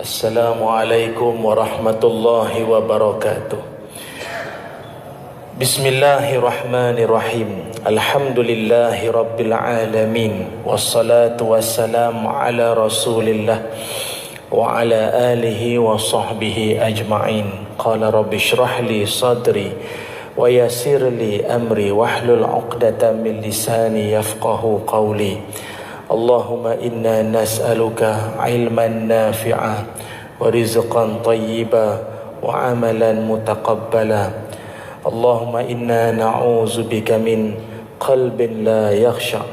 Assalamualaikum warahmatullahi wabarakatuh. Bismillahirrahmanirrahim. Alhamdulillahi rabbil alamin. Wassalatu wassalamu ala rasulillah wa ala alihi wa sahbihi ajma'in. Qala rabbi shrah li sadri wa yassir li amri wahlul 'uqdatam min lisani yafqahu qawli. Allahumma inna nas'aluka ilman nafi'a wa rizqan tayyiba wa amalan mutaqabbala. Allahumma inna na'udzubika min qalbin la yakhsha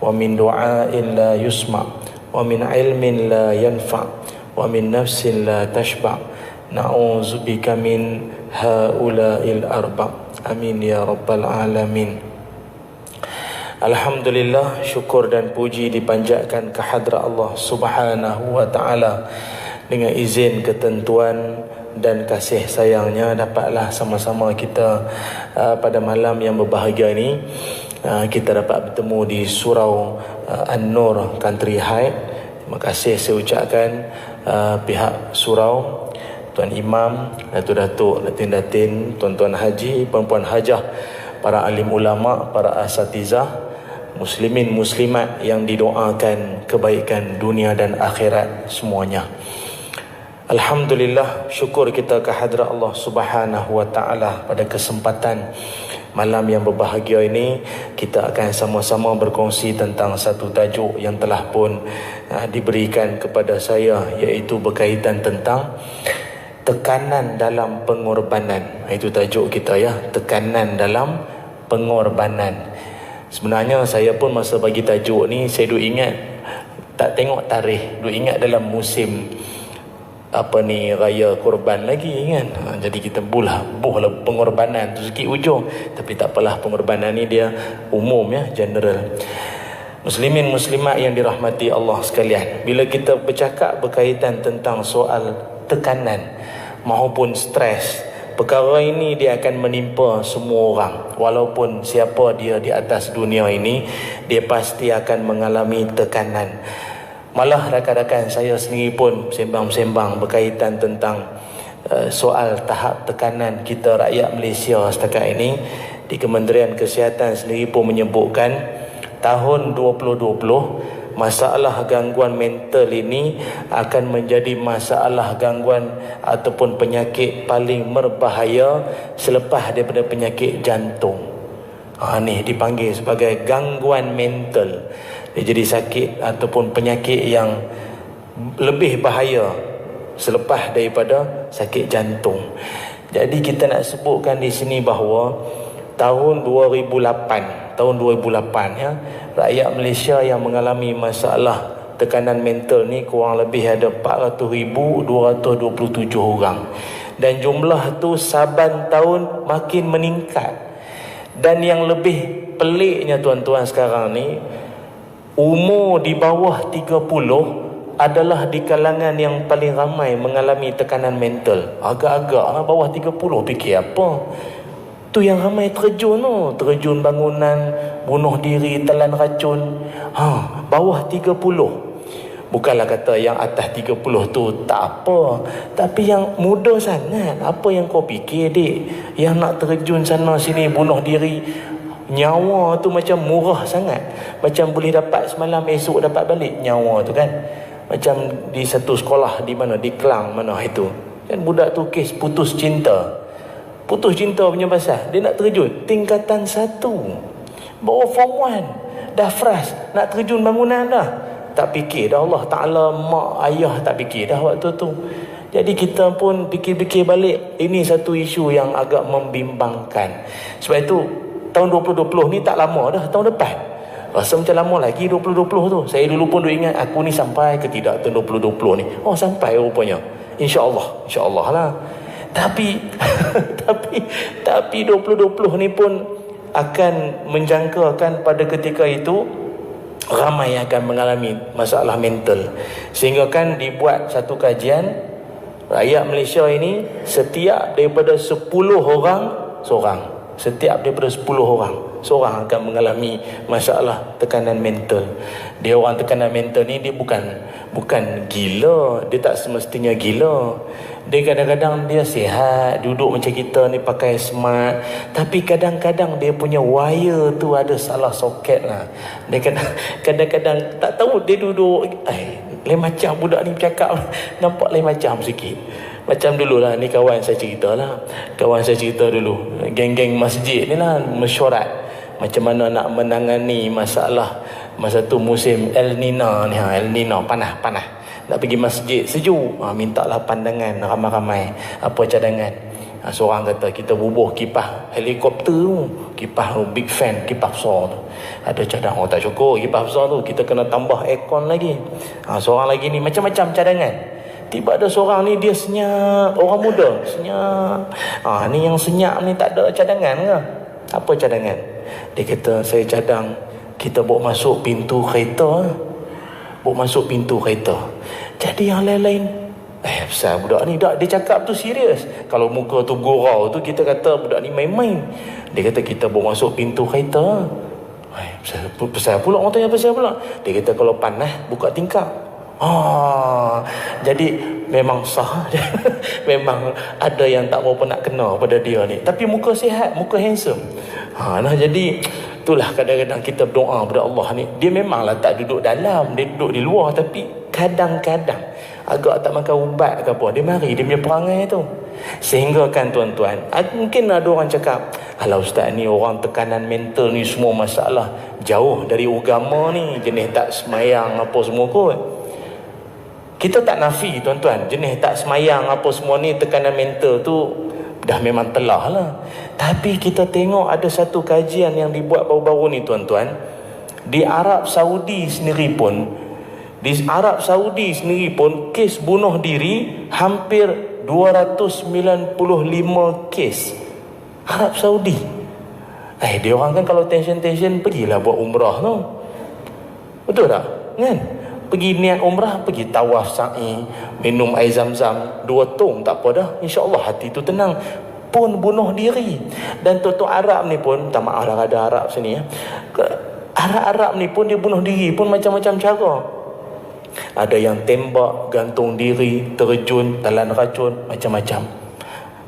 wa min du'ain la yusma wa min ilmin la yanfa wa min nafsin la tashba. Na'udzubika min haula'il arba. Amin ya rabbal alamin. Alhamdulillah, syukur dan puji dipanjatkan ke hadrat Allah Subhanahu wa ta'ala. Dengan izin, ketentuan dan kasih sayangnya, dapatlah sama-sama kita pada malam yang berbahagia ini, kita dapat bertemu di Surau An-Nur Country High. Terima kasih saya ucapkan pihak surau, Tuan Imam, Datuk-Datuk, Datin-Datin, Tuan-Tuan Haji, Puan-Puan Hajah, para alim ulama, para asatizah, muslimin muslimat yang didoakan kebaikan dunia dan akhirat semuanya. Alhamdulillah, syukur kita ke hadrat Allah Subhanahu wa ta'ala. Pada kesempatan malam yang berbahagia ini, kita akan sama-sama berkongsi tentang satu tajuk yang telah pun diberikan kepada saya, iaitu berkaitan tentang tekanan dalam pengorbanan. Itu tajuk kita, ya, tekanan dalam pengorbanan. Sebenarnya saya pun masa bagi tajuk ni, saya duk ingat, tak tengok tarikh, duk ingat dalam musim raya korban lagi kan. Jadi kita buhlah pengorbanan tu sikit ujung. Tapi tak apalah, pengorbanan ni dia umum, ya, general. Muslimin muslimat yang dirahmati Allah sekalian, bila kita bercakap berkaitan tentang soal tekanan maupun stres, perkara ini dia akan menimpa semua orang. Walaupun siapa dia di atas dunia ini, dia pasti akan mengalami tekanan. Malah rakan-rakan saya sendiri pun sembang-sembang berkaitan tentang soal tahap tekanan kita rakyat Malaysia setakat ini. Di Kementerian Kesihatan sendiri pun menyebutkan tahun 2020 masalah gangguan mental ini akan menjadi masalah gangguan ataupun penyakit paling berbahaya selepas daripada penyakit jantung. Ni dipanggil sebagai gangguan mental. Dia jadi sakit ataupun penyakit yang lebih bahaya selepas daripada sakit jantung. Jadi kita nak sebutkan di sini bahawa tahun 2008 ya, rakyat Malaysia yang mengalami masalah tekanan mental ni kurang lebih ada 400,227 orang. Dan jumlah tu saban tahun makin meningkat. Dan yang lebih peliknya tuan-tuan sekarang ni, umur di bawah 30 adalah di kalangan yang paling ramai mengalami tekanan mental. Agak-agak bawah 30 fikir apa? Tu yang ramai terjun terjun bangunan, bunuh diri, telan racun. Bawah 30. Bukanlah kata yang atas 30 tu tak apa, tapi yang muda sangat. Apa yang kau fikir, dik? Yang nak terjun sana sini bunuh diri, nyawa tu macam murah sangat. Macam boleh dapat semalam, esok dapat balik nyawa tu kan. Macam di satu sekolah di mana, di Kelang mana itu kan, budak tu kes putus cinta punya pasal dia nak terjun tingkatan 1, bawa form 1, dah frust nak terjun bangunan dah. Tak fikir dah Allah Ta'ala, mak ayah tak fikir dah waktu tu. Jadi kita pun fikir-fikir balik, ini satu isu yang agak membimbangkan. Sebab itu tahun 2020 ni tak lama dah, tahun depan rasa macam lama lagi 2020 tu. Saya dulu pun ingat aku ni sampai ke tidak tahun 2020 ni. Sampai rupanya. InsyaAllah lah. Tapi 2020 ni pun akan menjangkakan pada ketika itu ramai yang akan mengalami masalah mental. Sehingga kan dibuat satu kajian, rakyat Malaysia ini setiap daripada 10 orang seorang. Setiap daripada 10 orang seorang akan mengalami masalah tekanan mental. Dia orang tekanan mental ni, dia bukan gila, dia tak semestinya gila. Dia kadang-kadang dia sihat, duduk macam kita ni pakai smart, tapi kadang-kadang dia punya wire tu ada salah soket lah. Dia kadang-kadang tak tahu, dia duduk lain macam budak ni bercakap, nampak lain macam sikit. Macam dululah ni kawan saya cerita dulu, geng-geng masjid ni lah mesyuarat macam mana nak menangani masalah masa tu musim El Nino ni, El Nino panas nak pergi masjid sejuk, mintalah pandangan ramai-ramai apa cadangan. Seorang kata kita bubuh kipas helikopter tu, kipas tu big fan, kipas besar tu ada cadangan. Oh tak cukup kipas besar tu, kita kena tambah aircon lagi. Seorang lagi ni macam-macam cadangan. Tiba ada seorang ni dia senyap, orang muda senyap. Ni yang senyap ni tak ada cadangan ke? Apa cadangan? Dia kata saya cadang kita bawa masuk pintu kereta. Bawa masuk pintu kereta. Jadi yang lain-lain, besar budak ni dah, dia cakap tu serius. Kalau muka tu gurau tu kita kata budak ni main-main. Dia kata kita bawa masuk pintu kereta. Besar pula, orang tanya besar pula. Dia kata kalau panas buka tingkap. Jadi memang sah. Memang ada yang tak berapa nak kena pada dia ni, tapi muka sihat, muka handsome. Jadi itulah kadang-kadang kita berdoa pada Allah ni. Dia memanglah tak duduk dalam, dia duduk di luar, tapi kadang-kadang agak tak makan ubat ke apa, dia mari dia punya perangai tu. Sehingga kan tuan-tuan, mungkin ada orang cakap, alah ustaz ni orang tekanan mental ni semua masalah jauh dari agama ni, jenis tak semayang apa semua kot. Kita tak nafi tuan-tuan, jenis tak semayang apa semua ni, tekanan mental tu dah memang telah lah. Tapi kita tengok ada satu kajian yang dibuat baru-baru ni tuan-tuan. Di Arab Saudi sendiri pun kes bunuh diri hampir 295 kes. Arab Saudi. Dia orang kan kalau tension pergilah buat umrah tu. Betul tak? Kan? Pergi niat umrah, pergi tawaf sa'i, minum air zam-zam 2 tong tak apa dah, insya-Allah hati tu tenang. Pun bunuh diri. Dan tuan-tuan Arab ni pun, minta maaf lah ada Arab sini ya. Arab ni pun dia bunuh diri pun macam-macam cara. Ada yang tembak, gantung diri, terjun, telan racun, macam-macam.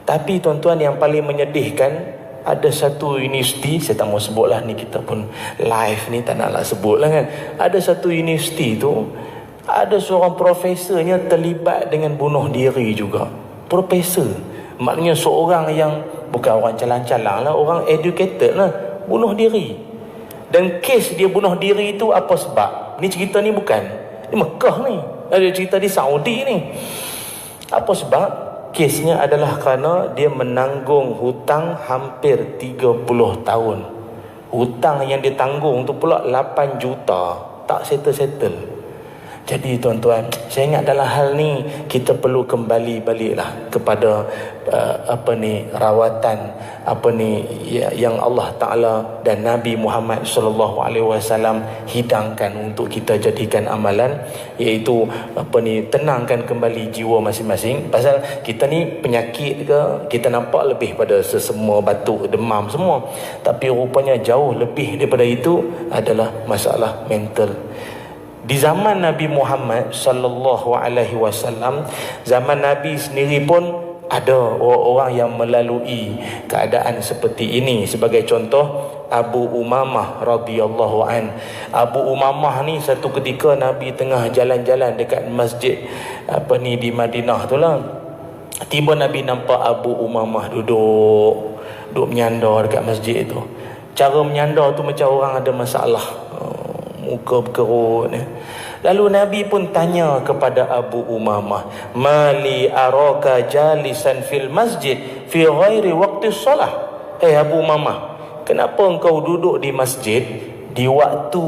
Tapi tuan-tuan yang paling menyedihkan, ada satu universiti, saya tak mau sebut lah ni, kita pun live ni tak naklah sebut lah kan. Ada satu universiti tu, ada seorang profesornya terlibat dengan bunuh diri juga. Profesor, maknanya seorang yang bukan orang calang-calang lah, orang educated lah, bunuh diri. Dan kes dia bunuh diri itu apa sebab? Ni cerita ni bukan di Mekah ni, ada cerita di Saudi ni. Apa sebab? Kesnya adalah kerana dia menanggung hutang hampir 30 tahun. Hutang yang ditanggung tu pula 8 juta. Tak settle-settle. Jadi tuan-tuan, saya ingat dalam hal ni kita perlu kembali baliklah kepada rawatan yang Allah Taala dan Nabi Muhammad sallallahu alaihi wasallam hidangkan untuk kita jadikan amalan, iaitu tenangkan kembali jiwa masing-masing. Pasal kita ni penyakit ke, kita nampak lebih pada sesemua batuk, demam semua, tapi rupanya jauh lebih daripada itu adalah masalah mental. Di zaman Nabi Muhammad sallallahu alaihi wasallam, zaman Nabi sendiri pun ada orang-orang yang melalui keadaan seperti ini. Sebagai contoh, Abu Umamah radhiyallahu an. Abu Umamah ni satu ketika Nabi tengah jalan-jalan dekat masjid di Madinah tu lah. Tiba Nabi nampak Abu Umamah duduk menyandar dekat masjid tu. Cara menyandar tu macam orang ada masalah, muka berkerut. Lalu Nabi pun tanya kepada Abu Umamah, mali araka jalisan fil masjid fi ghairi waqti solah. Abu Umamah, kenapa engkau duduk di masjid di waktu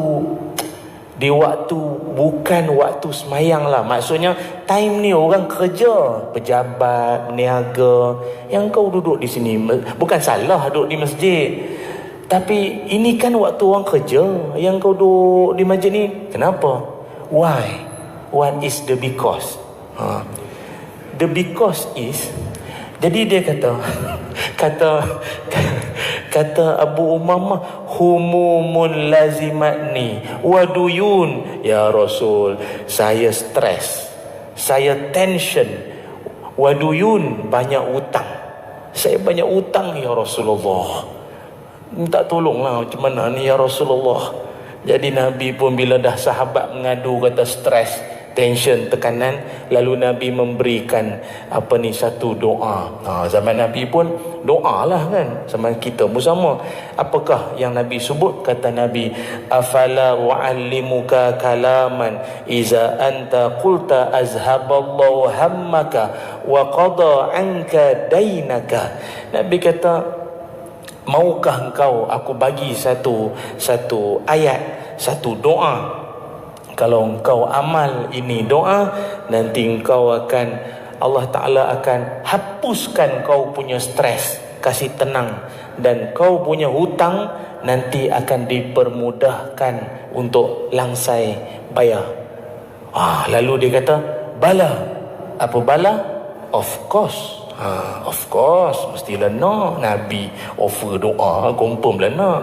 bukan waktu semayang lah. Maksudnya time ni orang kerja, pejabat, peniaga, yang kau duduk di sini. Bukan salah duduk di masjid, tapi ini kan waktu orang kerja, yang kau duduk di masjid ni. Kenapa? Why? What is the because? The because is, jadi dia kata Kata Abu Umamah, humumun lazimatni waduyun. Ya Rasul, saya stres, saya tension, waduyun, banyak utang. Saya banyak utang ya Rasulullah. Minta tolonglah macam mana ni ya Rasulullah. Jadi Nabi pun bila dah sahabat mengadu kata stres, tension, tekanan, lalu Nabi memberikan satu doa. Zaman Nabi pun doa lah kan, sama kita pun sama. Apakah yang Nabi sebut? Kata Nabi, afala uallimuka kalaman iza anta qulta azhaballahu hammaka wa qada anka dainaka. Nabi kata, maukah engkau aku bagi satu ayat, satu doa. Kalau engkau amal ini doa, nanti engkau akan, Allah Ta'ala akan hapuskan kau punya stres, kasih tenang, dan kau punya hutang nanti akan dipermudahkan untuk langsai bayar. Lalu dia kata, bala. Apa bala? Of course. Of course, mestilah nak. Nabi offer doa, confirm lah nak.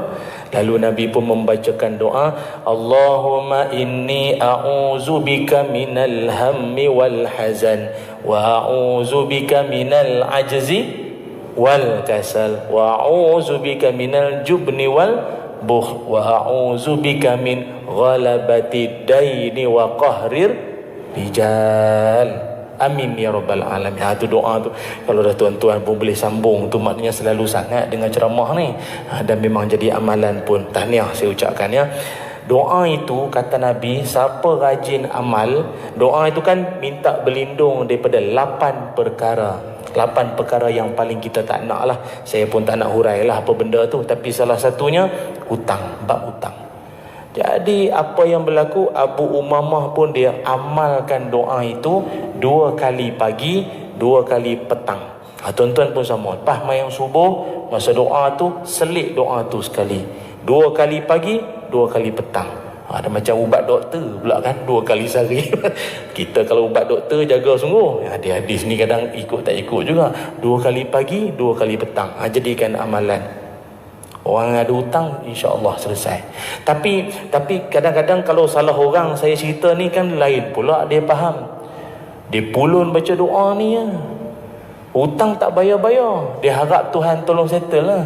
Lalu Nabi pun membacakan doa, Allahumma inni a'udzubika minal hammi wal hazan wa a'udzubika minal ajzi wal kasal wa a'udzubika minal jubni wal bukhl wa a'udzubika min ghalabati daini wa qahrir rijal. Amin ya rabbal alamin. Itu doa tu, kalau dah tuan-tuan pun boleh sambung tu, maknanya selalu sangat dengan ceramah ni, dan memang jadi amalan pun. Tahniah saya ucapkan ya. Doa itu kata Nabi, siapa rajin amal, doa itu kan minta berlindung daripada 8 perkara. 8 perkara yang paling kita tak nak lah. Saya pun tak nak hurailah apa benda tu, tapi salah satunya hutang, bab hutang. Jadi apa yang berlaku, Abu Umamah pun dia amalkan doa itu 2 kali pagi, 2 kali petang. Tuan-tuan pun sama, lepas mayang subuh, masa doa tu selit doa tu sekali, 2 kali pagi, 2 kali petang. Ada macam ubat doktor pula kan, 2 kali sehari. Kita kalau ubat doktor jaga sungguh, hadis ni kadang ikut tak ikut juga. 2 kali pagi, 2 kali petang. Jadikan amalan. Orang ada hutang, insya-Allah selesai. Tapi kadang-kadang kalau salah orang saya cerita ni kan lain pula dia faham. Dia pulun baca doa ni ya. Hutang tak bayar-bayar, dia harap Tuhan tolong settle lah.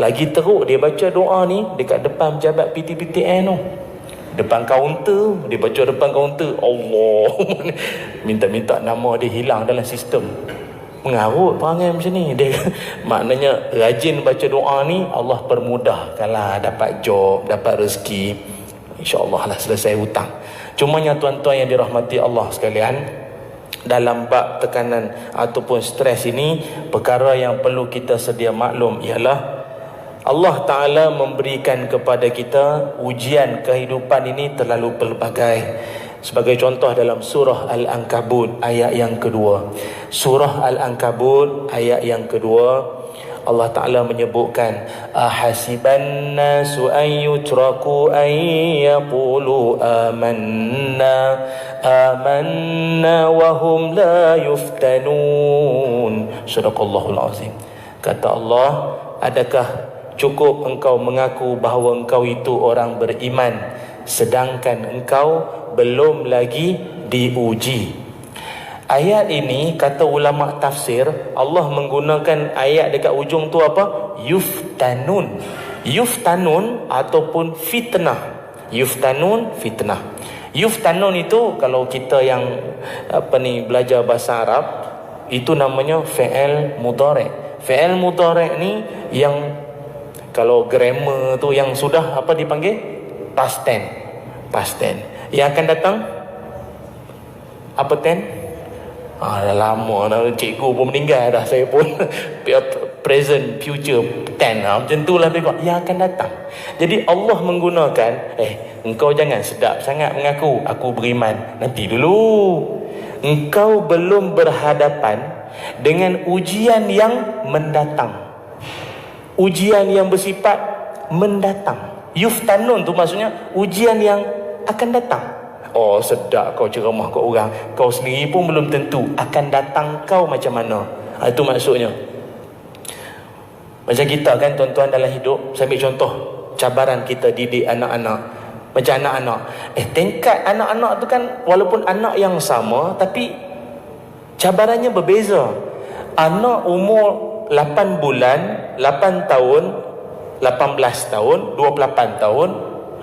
Lagi teruk dia baca doa ni dekat depan pejabat PTPTN tu. Depan kaunter, dia baca depan kaunter, Allah. Minta-minta nama dia hilang dalam sistem. Mengarut perangai macam ni dia. Maknanya rajin baca doa ni, Allah permudahkanlah dapat job, dapat rezeki, insya-Allah lah selesai hutang. Cumanya tuan-tuan yang dirahmati Allah sekalian, dalam bab tekanan ataupun stres ini, perkara yang perlu kita sedia maklum ialah Allah Ta'ala memberikan kepada kita ujian kehidupan ini terlalu pelbagai. Sebagai contoh dalam surah Al-Ankabut ayat yang kedua. Surah Al-Ankabut ayat yang kedua, Allah Ta'ala menyebutkan, ahasiban nasu an yutraku an yaqulu amanna wa hum la yuftanun. Sadaqallahul azim. Kata Allah, adakah cukup engkau mengaku bahawa engkau itu orang beriman, sedangkan engkau belum lagi diuji. Ayat ini kata ulama tafsir, Allah menggunakan ayat dekat ujung tu apa? Yuftanun. Yuftanun ataupun fitnah. Yuftanun, fitnah. Yuftanun itu kalau kita yang belajar bahasa Arab, itu namanya fi'il mudhari'. Fi'il mudhari' ni yang kalau grammar tu yang sudah dipanggil past tense. Past tense. Yang akan datang apa tense? Dah lama dah, cikgu pun meninggal dah, saya pun present, future tense. Macam tu lah yang akan datang. Jadi Allah menggunakan, engkau jangan sedap sangat mengaku aku beriman. Nanti dulu, engkau belum berhadapan dengan ujian yang mendatang, ujian yang bersifat mendatang. Yuftanun tu maksudnya ujian yang akan datang. Oh sedap kau ceramah kat orang, kau sendiri pun belum tentu akan datang kau macam mana. Itu maksudnya. Macam kita kan tuan-tuan dalam hidup, saya ambil contoh cabaran kita didik anak-anak. Macam anak-anak, tingkat anak-anak tu kan walaupun anak yang sama tapi cabarannya berbeza. Anak umur 8 bulan, 8 tahun, 18 tahun, 28 tahun,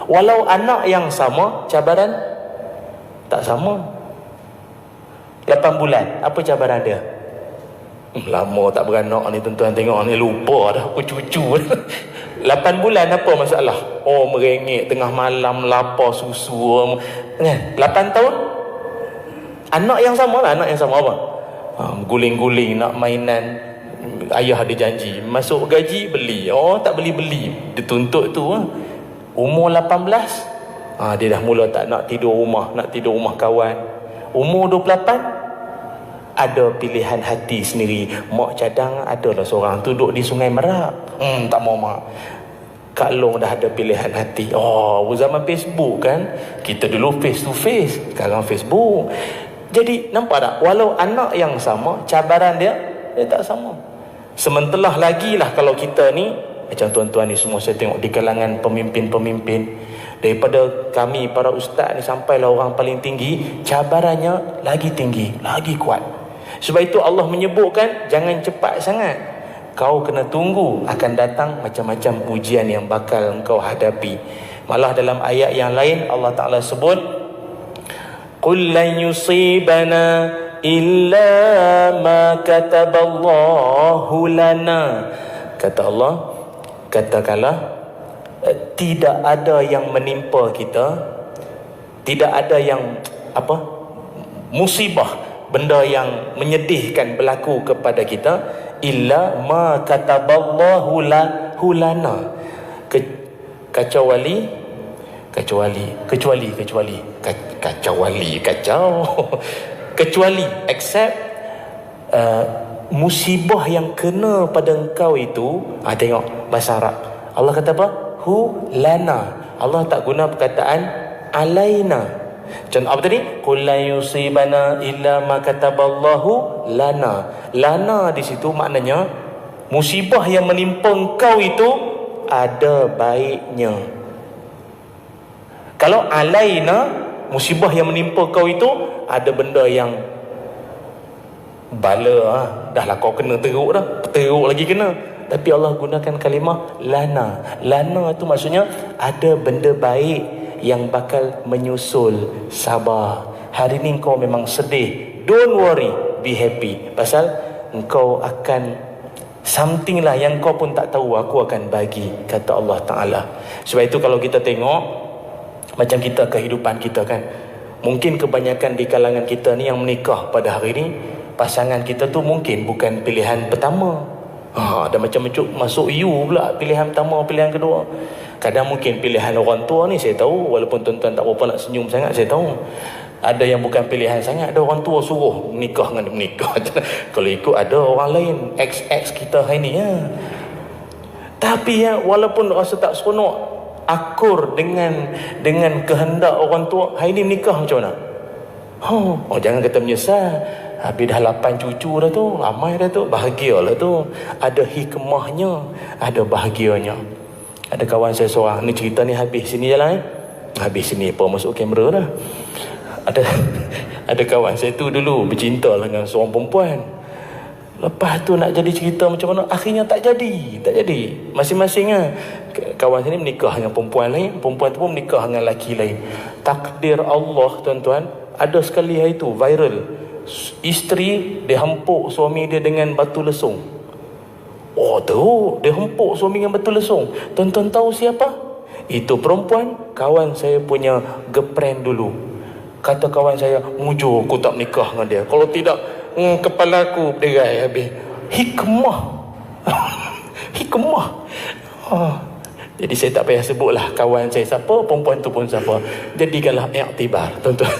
walau anak yang sama, cabaran tak sama. 8 bulan, apa cabaran dia? Lama tak beranak ni tuan-tuan, tengok ni lupa dah aku cucu. 8 bulan apa masalah? Oh, merengek tengah malam, lapar susu kan. 8 tahun anak yang sama lah, anak yang sama apa? Guling-guling nak mainan. Ayah ada janji masuk gaji beli, tak beli-beli, dituntut tu umur 18 dia dah mula tak nak tidur rumah, nak tidur rumah kawan. Umur 28 ada pilihan hati sendiri. Mak cadang adalah seorang tu duduk di Sungai Merak, tak mau mak. Kak Long dah ada pilihan hati. Zaman Facebook kan, kita dulu face to face, sekarang Facebook. Jadi nampak tak, walau anak yang sama, cabaran dia tak sama. Sementelah lagi lah kalau kita ni, macam tuan-tuan ni semua saya tengok di kalangan pemimpin-pemimpin, daripada kami para ustaz ni sampailah orang paling tinggi, cabarannya lagi tinggi, lagi kuat. Sebab itu Allah menyebutkan jangan cepat sangat. Kau kena tunggu, akan datang macam-macam ujian yang bakal engkau hadapi. Malah dalam ayat yang lain Allah Ta'ala sebut, Qul lan yusibana illa ma kataballahu lana. Kata Allah, katakanlah tidak ada yang menimpa kita, tidak ada yang musibah, benda yang menyedihkan berlaku kepada kita, illa ma kataballahu lana, kecuali except musibah yang kena pada engkau itu. Tengok bahasa Arab, Allah kata apa? Hu lana. Allah tak guna perkataan alaina. Contoh apa tadi? Qul la yusibana illa ma kataballahu lana. Lana di situ maknanya musibah yang menimpa engkau itu ada baiknya. Kalau alaina, musibah yang menimpa kau itu ada benda yang bala, dah lah kau kena teruk dah, teruk lagi kena. Tapi Allah gunakan kalimah lana. Lana tu maksudnya ada benda baik yang bakal menyusul. Sabar, hari ni kau memang sedih, don't worry, be happy, pasal engkau akan something lah yang kau pun tak tahu aku akan bagi, kata Allah Ta'ala. Sebab itu kalau kita tengok macam kita kehidupan kita kan, mungkin kebanyakan di kalangan kita ni yang menikah pada hari ni, pasangan kita tu mungkin bukan pilihan pertama. Ada macam-macam masuk you pula, pilihan pertama, pilihan kedua. Kadang mungkin pilihan orang tua ni saya tahu, walaupun tuan-tuan tak berapa nak senyum sangat, saya tahu ada yang bukan pilihan sangat, ada orang tua suruh menikah dengan dia menikah. Kalau ikut ada orang lain, ex kita hari ni Tapi walaupun rasa tak seronok, akur dengan kehendak orang tua, hari ni menikah macam mana? Jangan kata menyesal. Habis dah 8 cucu dah tu, ramai dah tu, bahagialah tu. Ada hikmahnya, ada bahagianya. Ada kawan saya seorang, ni cerita ni habis sini je lah habis sini apa masuk kamera dah. Ada kawan saya tu dulu bercinta dengan seorang perempuan. Lepas tu nak jadi cerita macam mana, akhirnya tak jadi. Masing-masing kawan saya ni menikah dengan perempuan lain, perempuan tu pun menikah dengan lelaki lain. Takdir Allah tuan-tuan, ada sekali hari tu viral, isteri dia hempuk suami dia dengan batu lesung. Dia hempuk suami dengan batu lesung. Tuan-tuan tahu siapa? Itu perempuan kawan saya punya girlfriend dulu. Kata kawan saya, mujur aku tak menikah dengan dia, kalau tidak kepala aku berderai habis. Hikmah. Hikmah. Jadi saya tak payah sebutlah kawan saya siapa, perempuan tu pun siapa. Jadikanlah iktibar tuan-tuan.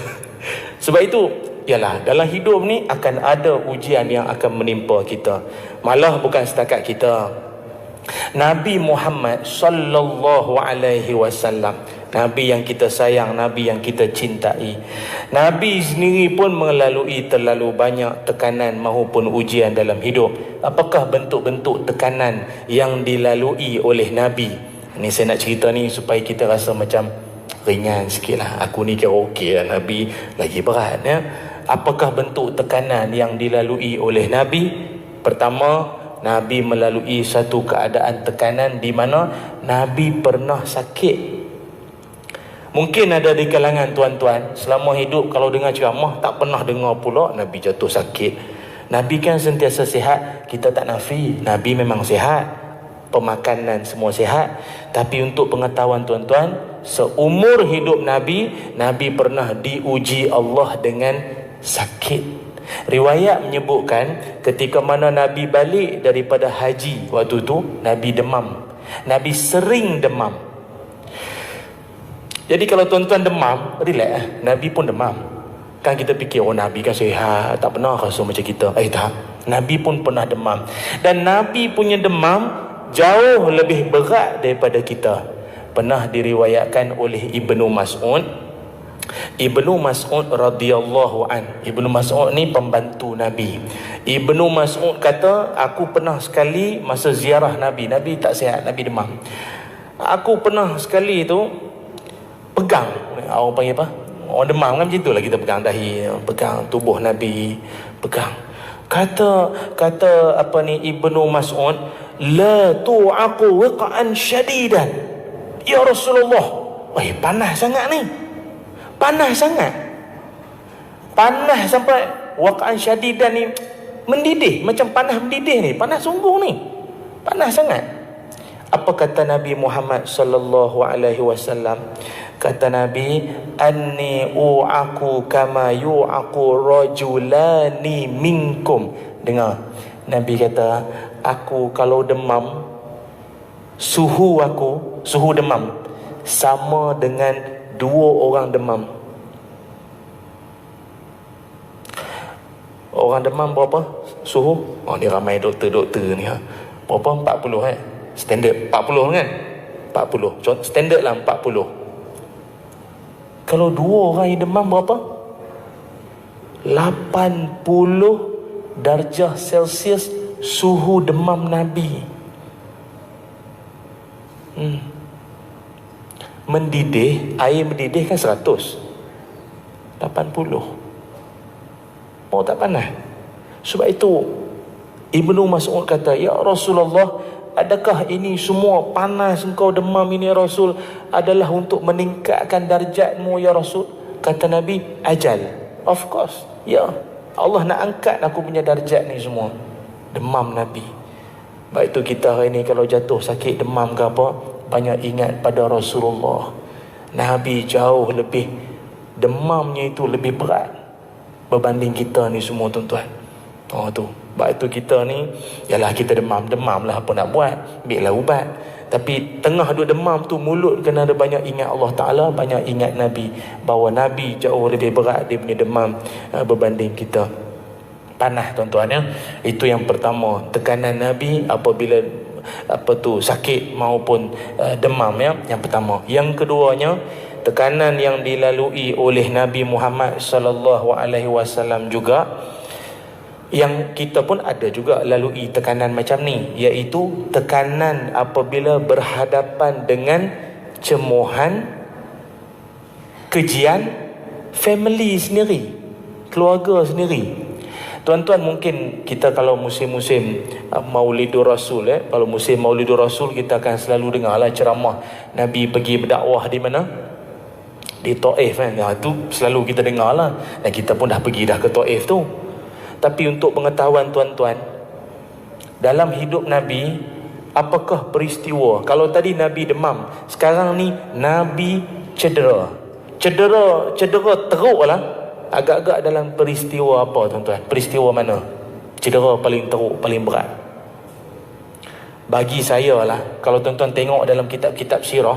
Sebab itu ialah dalam hidup ni akan ada ujian yang akan menimpa kita. Malah bukan setakat kita, Nabi Muhammad sallallahu alaihi wasallam Nabi yang kita sayang, Nabi yang kita cintai. Nabi sendiri pun melalui terlalu banyak tekanan maupun ujian dalam hidup. Apakah bentuk-bentuk tekanan yang dilalui oleh Nabi? Ini saya nak cerita ni supaya kita rasa macam ringan sikit lah. Aku ni kira okey lah, Nabi lagi berat ya. Apakah bentuk tekanan yang dilalui oleh Nabi? Pertama, Nabi melalui satu keadaan tekanan di mana Nabi pernah sakit. Mungkin ada di kalangan tuan-tuan selama hidup kalau dengar ceramah tak pernah dengar pula Nabi jatuh sakit. Nabi kan sentiasa sihat. Kita tak nafi, Nabi memang sihat, pemakanan semua sihat. Tapi untuk pengetahuan tuan-tuan, seumur hidup Nabi, Nabi pernah diuji Allah dengan sakit. Riwayat menyebutkan ketika mana Nabi balik daripada haji, waktu tu Nabi demam. Nabi sering demam. Jadi kalau tuan-tuan demam, relax. Nabi pun demam. Kan kita fikir, oh Nabi kan sihat, tak pernah rasa macam kita. Tak. Nabi pun pernah demam. Dan Nabi punya demam jauh lebih berat daripada kita. Pernah diriwayatkan oleh Ibnu Mas'ud. Ibnu Mas'ud radhiyallahu an. Ibnu Mas'ud ni pembantu Nabi. Ibnu Mas'ud kata, aku pernah sekali masa ziarah Nabi. Nabi tak sihat, Nabi demam. Aku pernah sekali tu pegang, orang panggil apa? Orang demam kan macam itulah, kita pegang dahi, pegang tubuh Nabi, pegang. Kata apa ni Ibnu Mas'ud, la tu'aqu wiqa'an syadidan. Ya Rasulullah, panas sangat ni. Panas sangat. Panas sampai waqa'an syadidan ni mendidih, macam panas mendidih ni, panas sungguh ni. Panas sangat. Apa kata Nabi Muhammad sallallahu alaihi wasallam? Kata Nabi, anni u'aku kama yu'aku rajulani minkum. Dengar, Nabi kata, aku kalau demam, suhu demam sama dengan 2 orang demam. Orang demam berapa suhu? Ni ramai doktor-doktor ni berapa? 40 standard 40 kan? 40 standard lah 40. Kalau 2 orang yang demam berapa? 80 darjah Celsius suhu demam Nabi. Mendidih, air mendidih kan 100. 80. Oh, tak panas. Sebab itu Ibnu Mas'ud kata, ya Rasulullah, adakah ini semua panas engkau demam ini ya Rasul adalah untuk meningkatkan darjatmu ya Rasul? Kata Nabi, ajal, of course, ya, Allah nak angkat aku punya darjat ni semua. Demam Nabi. Baik itu kita hari ni kalau jatuh sakit demam ke apa, banyak ingat pada Rasulullah. Nabi jauh lebih, demamnya itu lebih berat berbanding kita ni semua tuan-tuan. Tu. Sebab itu kita ni, yalah kita demam lah, apa nak buat, ambillah ubat. Tapi tengah duk demam tu, mulut kena ada banyak ingat Allah Ta'ala, banyak ingat Nabi, bahawa Nabi jauh lebih berat dia punya demam berbanding kita. Panas tuan-tuan ya. Itu yang pertama, tekanan Nabi apabila sakit maupun demam ya, yang pertama. Yang keduanya, tekanan yang dilalui oleh Nabi Muhammad sallallahu alaihi wasallam juga, yang kita pun ada juga lalui tekanan macam ni, iaitu tekanan apabila berhadapan dengan cemohan, kejian family sendiri, keluarga sendiri. Tuan-tuan, mungkin kita kalau musim-musim Maulidur Rasul, kalau musim Maulidur Rasul, kita akan selalu dengar lah ceramah Nabi pergi berdakwah di mana? Di Taif kan. Itu selalu kita dengar lah, dan kita pun dah pergi dah ke Taif tu. Tapi untuk pengetahuan tuan-tuan, dalam hidup Nabi, apakah peristiwa? Kalau tadi Nabi demam, sekarang ni Nabi cedera teruk lah. Agak-agak dalam peristiwa apa tuan-tuan? Peristiwa mana? Cedera paling teruk, paling berat. Bagi saya lah, kalau tuan-tuan tengok dalam kitab-kitab sirah,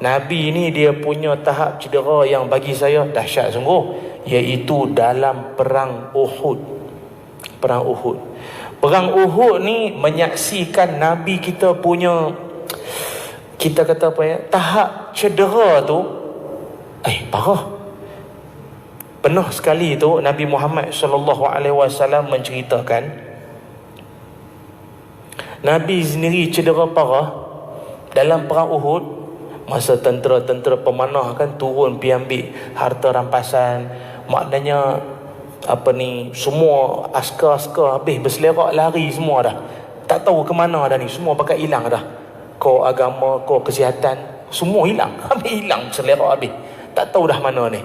Nabi ni dia punya tahap cedera yang bagi saya dahsyat sungguh, iaitu dalam perang Uhud. Perang Uhud ni menyaksikan Nabi kita punya kita kata apa ya, tahap cedera tu parah. Pernah sekali tu Nabi Muhammad SAW menceritakan Nabi sendiri cedera parah dalam perang Uhud. Masa tentera-tentera pemanah kan turun pergi ambil harta rampasan. Maknanya semua askar-askar habis berselerak lari semua dah. Tak tahu ke mana dah ni, semua pakai hilang dah. Kau agama, kau kesihatan, semua hilang. Habis hilang, berselerak habis. Tak tahu dah mana ni.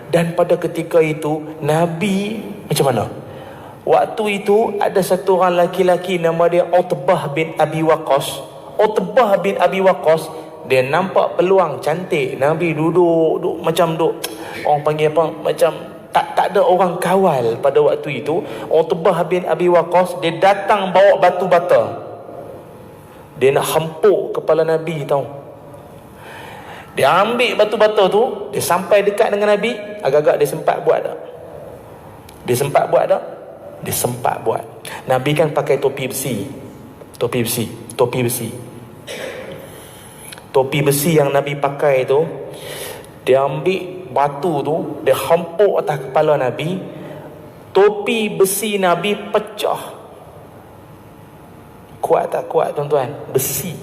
Dan pada ketika itu Nabi macam mana? Waktu itu ada satu orang laki-laki nama dia Utbah bin Abi Waqqas. Utbah bin Abi Waqqas, dia nampak peluang, cantik. Nabi duduk macam orang panggil apa, macam tak ada orang kawal pada waktu itu. Utbah bin Abi Waqqas, dia datang bawa batu bata. Dia nak hempuk kepala Nabi tahu. Dia ambil batu bata tu, dia sampai dekat dengan Nabi, agak-agak dia sempat buat tak? Dia sempat buat. Nabi kan pakai topi besi. Topi besi yang Nabi pakai tu, dia ambil batu tu, dia hempuk atas kepala Nabi. Topi besi Nabi pecah. Kuat tak kuat tuan-tuan? Besi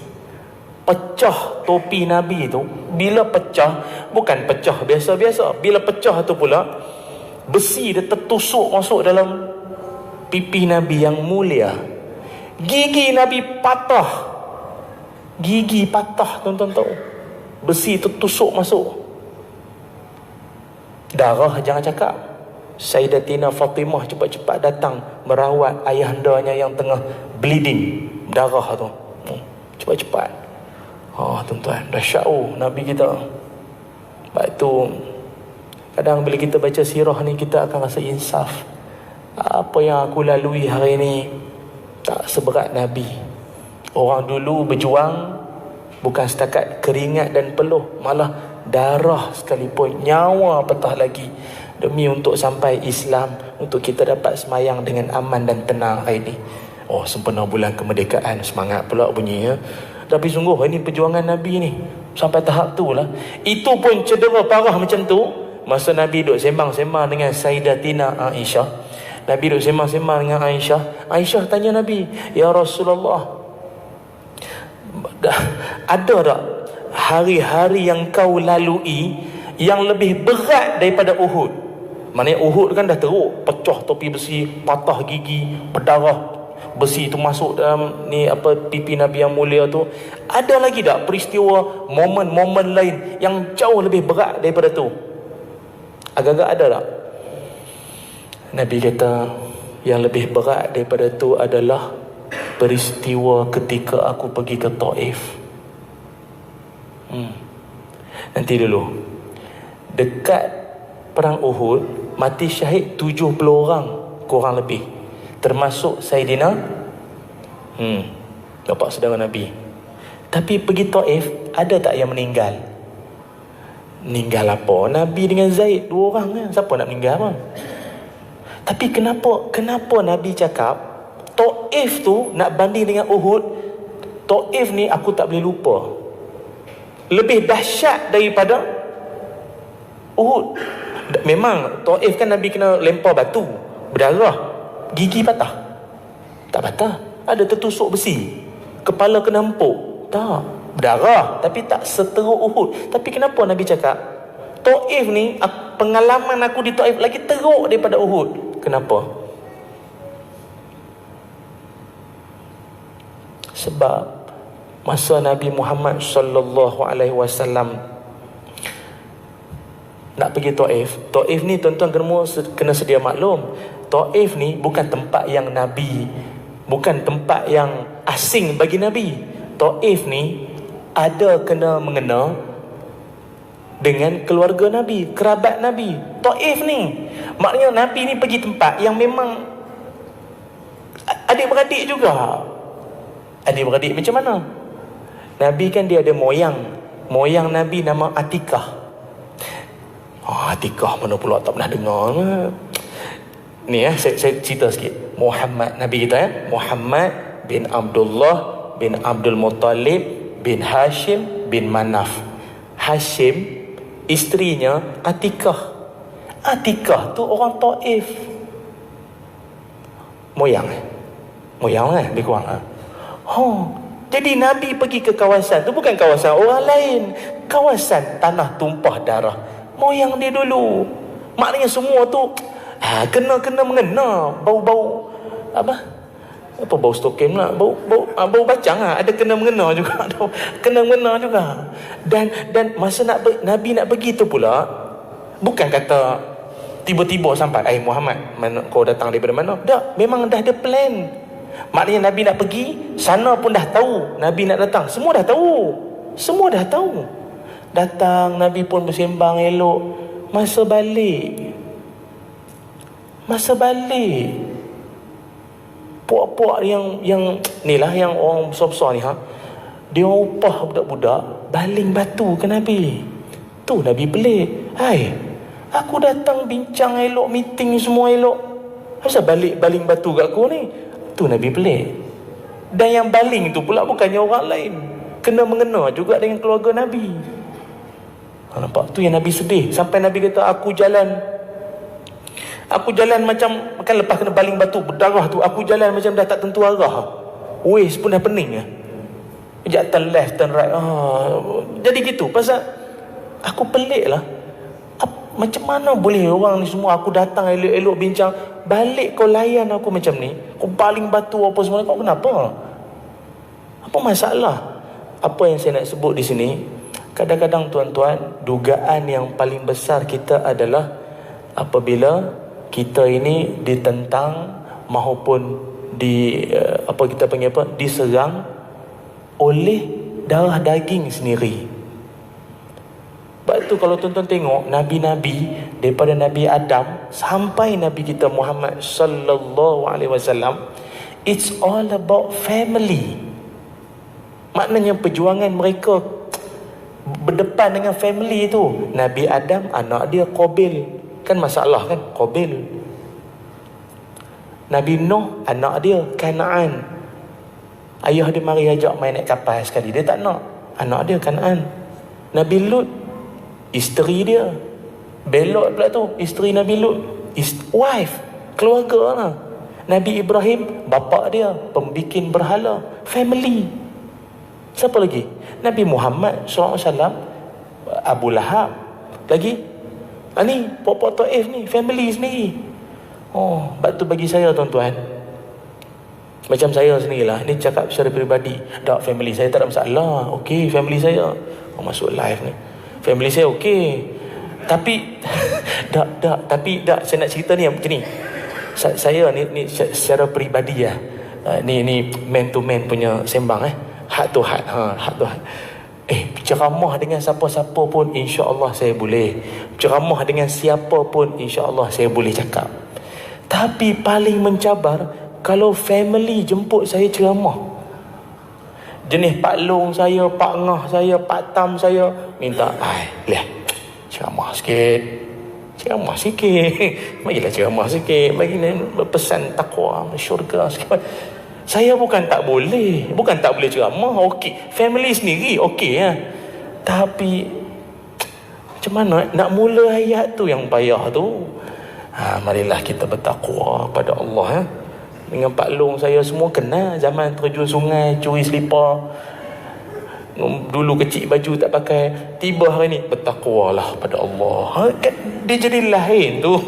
pecah topi Nabi tu. Bila pecah, bukan pecah biasa-biasa. Bila pecah tu pula, besi dia tertusuk masuk dalam pipi Nabi yang mulia. Gigi Nabi patah. Gigi patah, tuan-tuan tahu. Besi tertusuk masuk. Darah jangan cakap. Sayyidatina Fatimah cepat-cepat datang merawat ayahandanya yang tengah bleeding, darah tu. Cepat-cepat. Tuan-tuan, dahsyat Nabi kita. Sebab itu kadang bila kita baca sirah ni, kita akan rasa insaf. Apa yang aku lalui hari ni tak seberat Nabi. Orang dulu berjuang bukan setakat keringat dan peluh, malah darah sekalipun, nyawa apatah lagi, demi untuk sampai Islam, untuk kita dapat semayang dengan aman dan tenang hari ni. Sempena bulan kemerdekaan, semangat pula bunyinya. Tapi sungguh ini perjuangan Nabi ni sampai tahap tu lah. Itu pun cedera parah macam tu. Masa Nabi duduk sembang-sembang dengan Sayyidatina Aisyah, Nabi duduk sembang-sembang dengan Aisyah. Aisyah tanya Nabi, "Ya Rasulullah, ada tak hari-hari yang kau lalui yang lebih berat daripada Uhud?" Maknanya Uhud kan dah teruk, pecah topi besi, patah gigi, berdarah, besi tu masuk dalam pipi Nabi yang mulia tu. Ada lagi tak peristiwa, momen-momen lain yang jauh lebih berat daripada tu? Agak-agak ada tak? Nabi kata, yang lebih berat daripada tu adalah peristiwa ketika aku pergi ke Taif. Nanti dulu, dekat perang Uhud mati syahid 70 orang kurang lebih, termasuk Saidina bapa saudara Nabi. Tapi pergi Taif, ada tak yang meninggal? Meninggal apa? Nabi dengan Zaid, 2 orang kan. Siapa nak meninggal bang? Tapi kenapa Nabi cakap Taif tu nak banding dengan Uhud? Taif ni aku tak boleh lupa, lebih dahsyat daripada Uhud. Memang Taif kan Nabi kena lempar batu, berdarah, gigi patah. Tak patah, ada tertusuk besi, kepala kena empuk, tak, berdarah, tapi tak seteruk Uhud. Tapi kenapa Nabi cakap Taif ni, pengalaman aku di Taif lagi teruk daripada Uhud? Kenapa? Sebab masa Nabi Muhammad sallallahu alaihi wasallam nak pergi Taif. Taif ni tuan-tuan kena sedia maklum, Taif ni bukan tempat yang Nabi, bukan tempat yang asing bagi Nabi. Taif ni ada kena mengena dengan keluarga Nabi, kerabat Nabi. Taif ni maknanya Nabi ni pergi tempat yang memang adik-beradik juga. Adik-beradik macam mana? Nabi kan dia ada moyang Nabi nama Atikah. Atikah mana pula tak pernah dengar. Ni saya cerita sikit. Muhammad, Nabi kita Muhammad bin Abdullah bin Abdul Muttalib bin Hashim bin Manaf. Hashim isterinya Atikah. Atikah tu orang Taif. Moyang lebih kurang. Jadi Nabi pergi ke kawasan tu bukan kawasan orang lain, kawasan tanah tumpah darah moyang dia dulu. Maknanya semua tu kena mengena. Bau apa bau stokem lah, bau bacang lah, ada kena mengena juga. Kena mengena juga. Dan masa Nabi nak pergi tu pula, bukan kata tiba-tiba sampai, Muhammad, kau datang daripada mana? Tak, memang dah ada plan. Maknanya Nabi nak pergi, sana pun dah tahu Nabi nak datang. Semua dah tahu. Datang, Nabi pun bersembang elok. Masa balik, puak-puak yang ni lah, yang orang besar-besar ni, dia orang upah budak-budak baling batu ke Nabi. Tu Nabi pelik. Aku datang bincang elok, meeting semua elok, asal baling batu kat aku ni? Tu Nabi pelik. Dan yang baling tu pula bukannya orang lain, kena mengena juga dengan keluarga Nabi. Nampak? Tu yang Nabi sedih. Sampai Nabi kata, aku jalan macam, kan lepas kena baling batu berdarah tu, aku jalan macam dah tak tentu arah. Waist pun dah pening. Sekejap turn left, turn right. Jadi gitu. Pasal aku pelik lah, macam mana boleh orang ni semua, aku datang elok-elok bincang, balik kau layan aku macam ni, kau baling batu apa semua. Kau kenapa? Apa masalah? Apa yang saya nak sebut di sini, kadang-kadang tuan-tuan, dugaan yang paling besar kita adalah apabila kita ini ditentang maupun diserang oleh darah daging sendiri. Sebab tu kalau tuan-tuan tengok Nabi-Nabi, daripada Nabi Adam sampai Nabi kita Muhammad sallallahu alaihi wasallam, it's all about family. Maknanya perjuangan mereka berdepan dengan family tu. Nabi Adam, anak dia Qabil, kan masalah kan, Qabil. Nabi Nuh, anak dia Kanaan. Ayah dia mari ajak main naik kapal sekali, dia tak nak, anak dia Kanaan. Nabi Lut, isteri dia belot pula tu, isteri Nabi Lut, wife, keluarga lah. Nabi Ibrahim, bapa dia pembikin berhala, family. Siapa lagi? Nabi Muhammad SAW, Abu Lahab. Lagi ni pok-pok Taif ni, family sendiri. Sebab tu bagi saya tuan-tuan, macam saya sendirilah, ni cakap secara peribadi, tak, family saya tak ada masalah. Okey, family saya masuk live ni, family saya okey. Tapi tapi saya nak cerita ni macam ni. Saya ni secara peribadi lah. Ni man to man punya sembang, heart to heart. Heart to heart. Ceramah dengan siapa-siapa pun insya-Allah saya boleh. Ceramah dengan siapa pun insya-Allah saya boleh cakap. Tapi paling mencabar kalau family jemput saya ceramah. Jenis Pak Long saya, Pak Ngah saya, Pak Tam saya minta, ceramah sikit. Bagilah ceramah sikit, bagi berpesan takwa, syurga sikit. Saya bukan tak boleh ceramah, okey. Family sendiri okey ya. Tapi macam mana nak mula ayat tu yang payah tu. Marilah kita bertakwa pada Allah ya. Dengan Pak Long saya semua kenal, zaman terjun sungai, curi selipar. Dulu kecil baju tak pakai, tiba hari ni bertakwalah pada Allah. Dia jadi lain tu.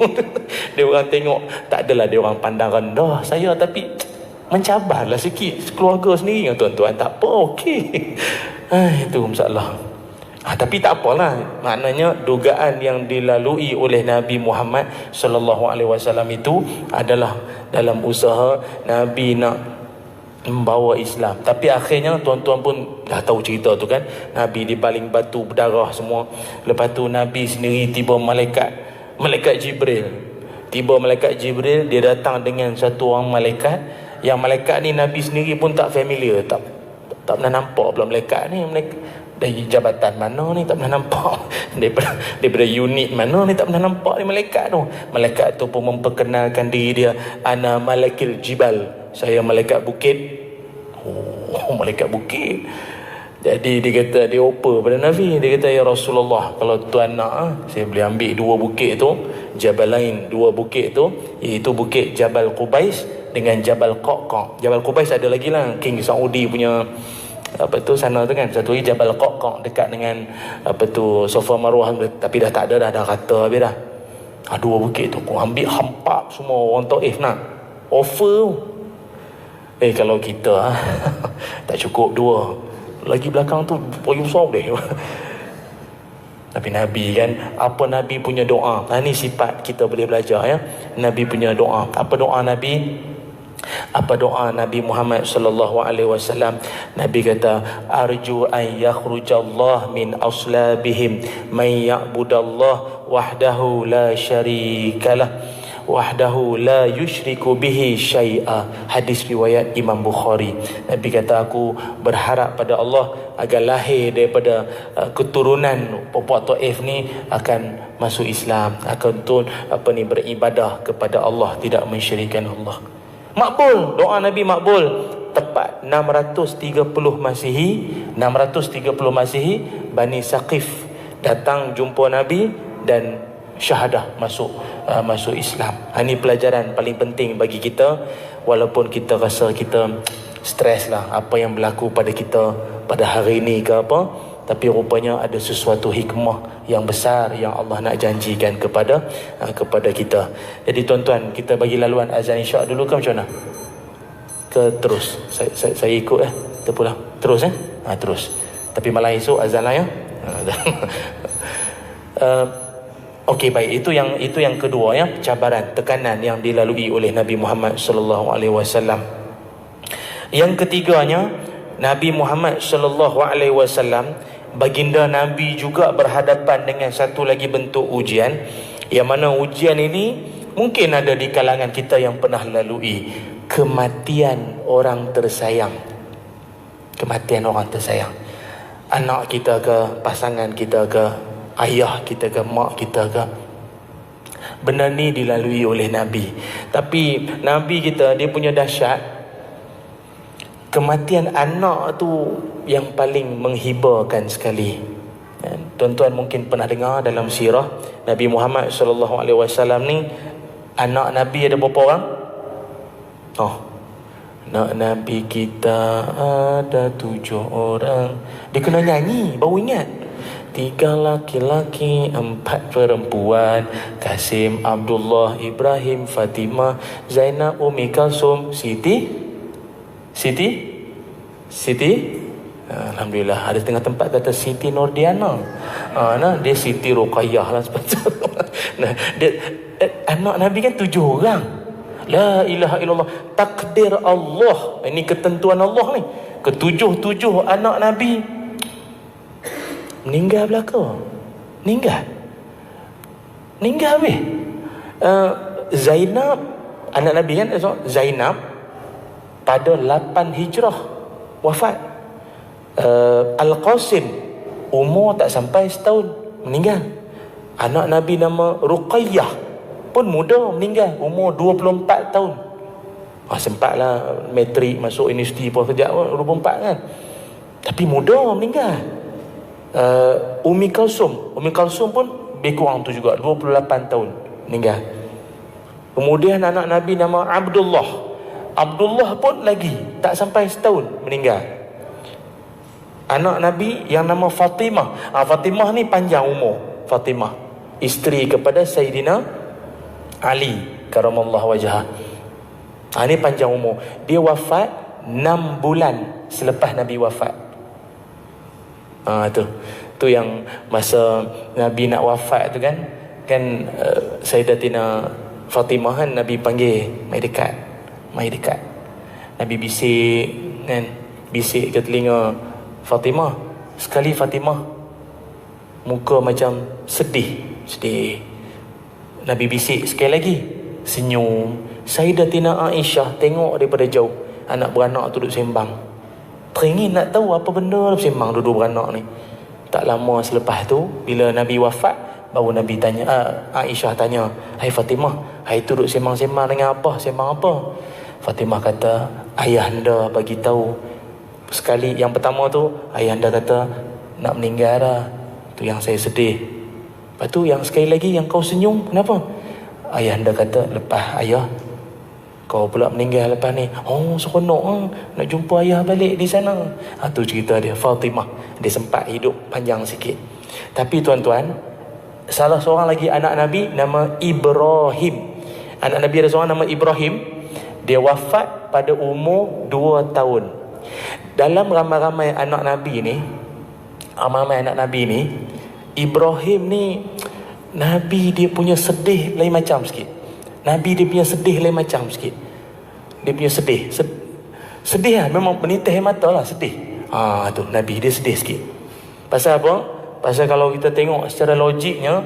Dia orang tengok, tak adalah dia orang pandang rendah saya, tapi mencabarlah sikit keluarga sendiri tuan-tuan. Tak apa, okey. Itu masalah. Tapi tak apalah, maknanya dugaan yang dilalui oleh Nabi Muhammad sallallahu alaihi wasallam itu adalah dalam usaha Nabi nak membawa Islam. Tapi akhirnya tuan-tuan pun dah tahu cerita tu kan, Nabi dibaling batu berdarah semua. Lepas tu Nabi sendiri tiba malaikat Jibril. Dia datang dengan satu orang malaikat. Yang malaikat ni Nabi sendiri pun tak familiar, tak pernah nampak pula malaikat ni. Dari jabatan mana ni tak pernah nampak, daripada unit mana ni tak pernah nampak ni malaikat tu. Malaikat tu pun memperkenalkan diri dia, ana malakil jibal, saya malaikat bukit. Malaikat bukit. Jadi dia kata, dia offer pada Nabi. Dia kata, ya Rasulullah, kalau tuan nak, saya boleh ambil dua bukit tu, Jabal lain, dua bukit tu, iaitu bukit Jabal Qubais dengan Jabal Qaqaq. Jabal Qubais ada lagi lah, King Saudi punya apa tu sana tu kan. Satu lagi Jabal Qaqaq dekat dengan apa tu Safa Marwah, tapi dah tak ada dah rata habis dah. Dua bukit tu aku ambil, hampak semua orang Taif nak offer. Kalau kita tak cukup dua, lagi belakang tu lagi besar deh. Tapi Nabi kan, apa Nabi punya doa. Ini sifat kita boleh belajar ya. Nabi punya doa. Apa doa Nabi? Apa doa Nabi Muhammad sallallahu alaihi wasallam? Nabi kata, arju an yakhrujallah min aslabihim man ya'budallah wahdahu la syarikalah wahdahu la yusyriku bihi syai'a. Hadis riwayat Imam Bukhari. Nabi kata, aku berharap pada Allah agar lahir daripada keturunan puak Taif ni akan masuk Islam, akan beribadah kepada Allah, tidak mensyirikkan Allah. Makbul, doa Nabi makbul. Tepat 630 Masihi, Bani Saqif datang jumpa Nabi dan syahadah masuk Islam. Ini pelajaran paling penting bagi kita. Walaupun kita rasa kita stres lah apa yang berlaku pada kita pada hari ini ke apa, tapi rupanya ada sesuatu hikmah yang besar yang Allah nak janjikan kepada kita. Jadi tuan-tuan, kita bagi laluan azan isyak dulu ke macam mana? Ke terus? Saya ikut kita pulang. Terus terus. Tapi malam esok azan lah ya. Okey, baik. Itu yang kedua ya, cabaran, tekanan yang dilalui oleh Nabi Muhammad sallallahu alaihi wasallam. Yang ketiganya, Nabi Muhammad sallallahu alaihi wasallam, baginda Nabi juga berhadapan dengan satu lagi bentuk ujian, yang mana ujian ini mungkin ada di kalangan kita yang pernah lalui. Kematian orang tersayang. Kematian orang tersayang. Anak kita ke, pasangan kita ke, ayah kita ke, mak kita ke. Benda ni dilalui oleh Nabi. Tapi Nabi kita, dia punya dahsyat. Kematian anak tu yang paling menghiburkan sekali. Tuan-tuan mungkin pernah dengar dalam sirah Nabi Muhammad sallallahu alaihi wasallam ni, anak Nabi ada berapa orang? Anak Nabi kita ada 7 orang. Dia kena nyanyi baru ingat. 3 laki-laki, 4 perempuan. Kasim, Abdullah, Ibrahim, Fatimah, Zainab, Umi Kalsum, Siti. Alhamdulillah, ada setengah tempat kata Siti Nordiana. Dia Siti Ruqayyah lah sepatutnya. Anak Nabi kan 7 orang. La ilaha illallah, takdir Allah. Ini ketentuan Allah ni. Ketujuh anak Nabi meninggal belaka. Meninggal habis. Zainab, anak Nabi kan, Zainab pada 8 Hijrah wafat. Al-Qasim umur tak sampai setahun meninggal. Anak Nabi nama Ruqayyah pun muda meninggal, umur 24 tahun. Sempatlah matrik, masuk universiti pun kejap 24 kan. Tapi muda meninggal. Umi Kalsum pun lebih kurang tu juga, 28 tahun meninggal. Kemudian anak Nabi nama Abdullah pun lagi tak sampai setahun meninggal. Anak Nabi yang nama Fatimah. Fatimah ni panjang umur. Fatimah, isteri kepada Sayyidina Ali karamallahu wajhah. Ini panjang umur. Dia wafat 6 bulan selepas Nabi wafat. Tu yang masa Nabi nak wafat tu kan Sayyidatina Fatimah kan, Nabi panggil mai dekat. Nabi bisik ke telinga Fatimah. Sekali Fatimah muka macam sedih. Nabi bisik sekali lagi, senyum. Sayyidatina Aisyah tengok daripada jauh, anak beranak tu duduk sembang. Teringin nak tahu apa benda sembang duduk beranak ni. Tak lama selepas tu, bila Nabi wafat, baru Nabi tanya, Aisyah tanya, "Hai Fatimah, hai tu duduk sembang-sembang dengan apa? Sembang apa?" Fatimah kata, "Ayahanda bagi tahu Sekali yang pertama tu ayahanda kata nak meninggal dah. Tu yang saya sedih. Lepas tu yang sekali lagi yang kau senyum, kenapa? Ayahanda kata lepas ayah kau pula meninggal lepas ni. Oh seronok nak jumpa ayah balik di sana. Tu cerita dia Fatimah. Dia sempat hidup panjang sikit. Tapi tuan-tuan, salah seorang lagi anak Nabi nama Ibrahim. Anak Nabi ada seorang nama Ibrahim. Dia wafat pada umur 2 tahun. Dalam ramai-ramai anak Nabi ni, Ibrahim ni Nabi dia punya sedih lain macam sikit. Nabi dia punya sedih lain macam sikit. Dia punya sedih sedih lah, memang menitih mata lah, sedih. Tu Nabi dia sedih sikit. Pasal apa? Pasal kalau kita tengok secara logiknya,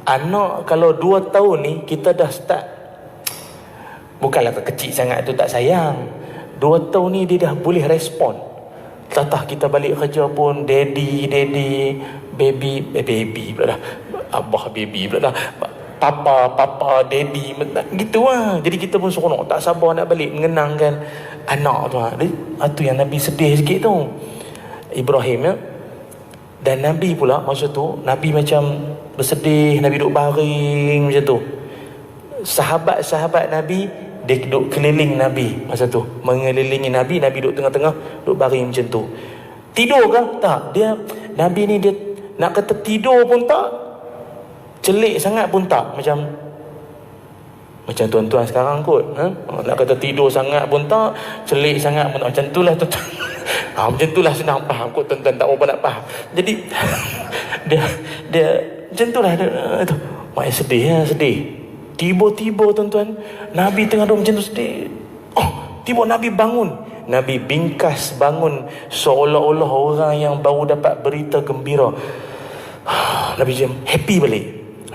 anak kalau 2 tahun ni kita dah start, bukanlah kecil sangat tu tak sayang. 2 tahun ni dia dah boleh respon. Tatah kita balik kerja pun daddy baby pula dah, abah baby pula dah, papa daddy gitu lah. Jadi kita pun seronok, tak sabar nak balik mengenangkan anak tu. Itu yang Nabi sedih sikit tu, Ibrahim ya. Dan Nabi pula masa tu Nabi macam bersedih, Nabi duduk baring macam tu. Sahabat-sahabat Nabi dia duduk keliling Nabi masa tu, mengelilingi Nabi. Nabi duduk tengah-tengah, duduk baring macam tu. Tidur ke? Tak. Nabi ni dia nak kata tidur pun tak, celik sangat pun tak. Macam tuan-tuan sekarang kot, nak kata tidur sangat pun tak, celik sangat pun tak. Macam tu lah tuan-tuan. Macam tu lah senang faham kot tuan-tuan, tak apa nak faham. Jadi dia macam tu lah tu. Mak sedih. Tiba-tiba tuan-tuan, Nabi tengah duduk macam tu sedih. Tiba Nabi bangun. Nabi bingkas bangun seolah-olah orang yang baru dapat berita gembira. Nabi macam happy balik.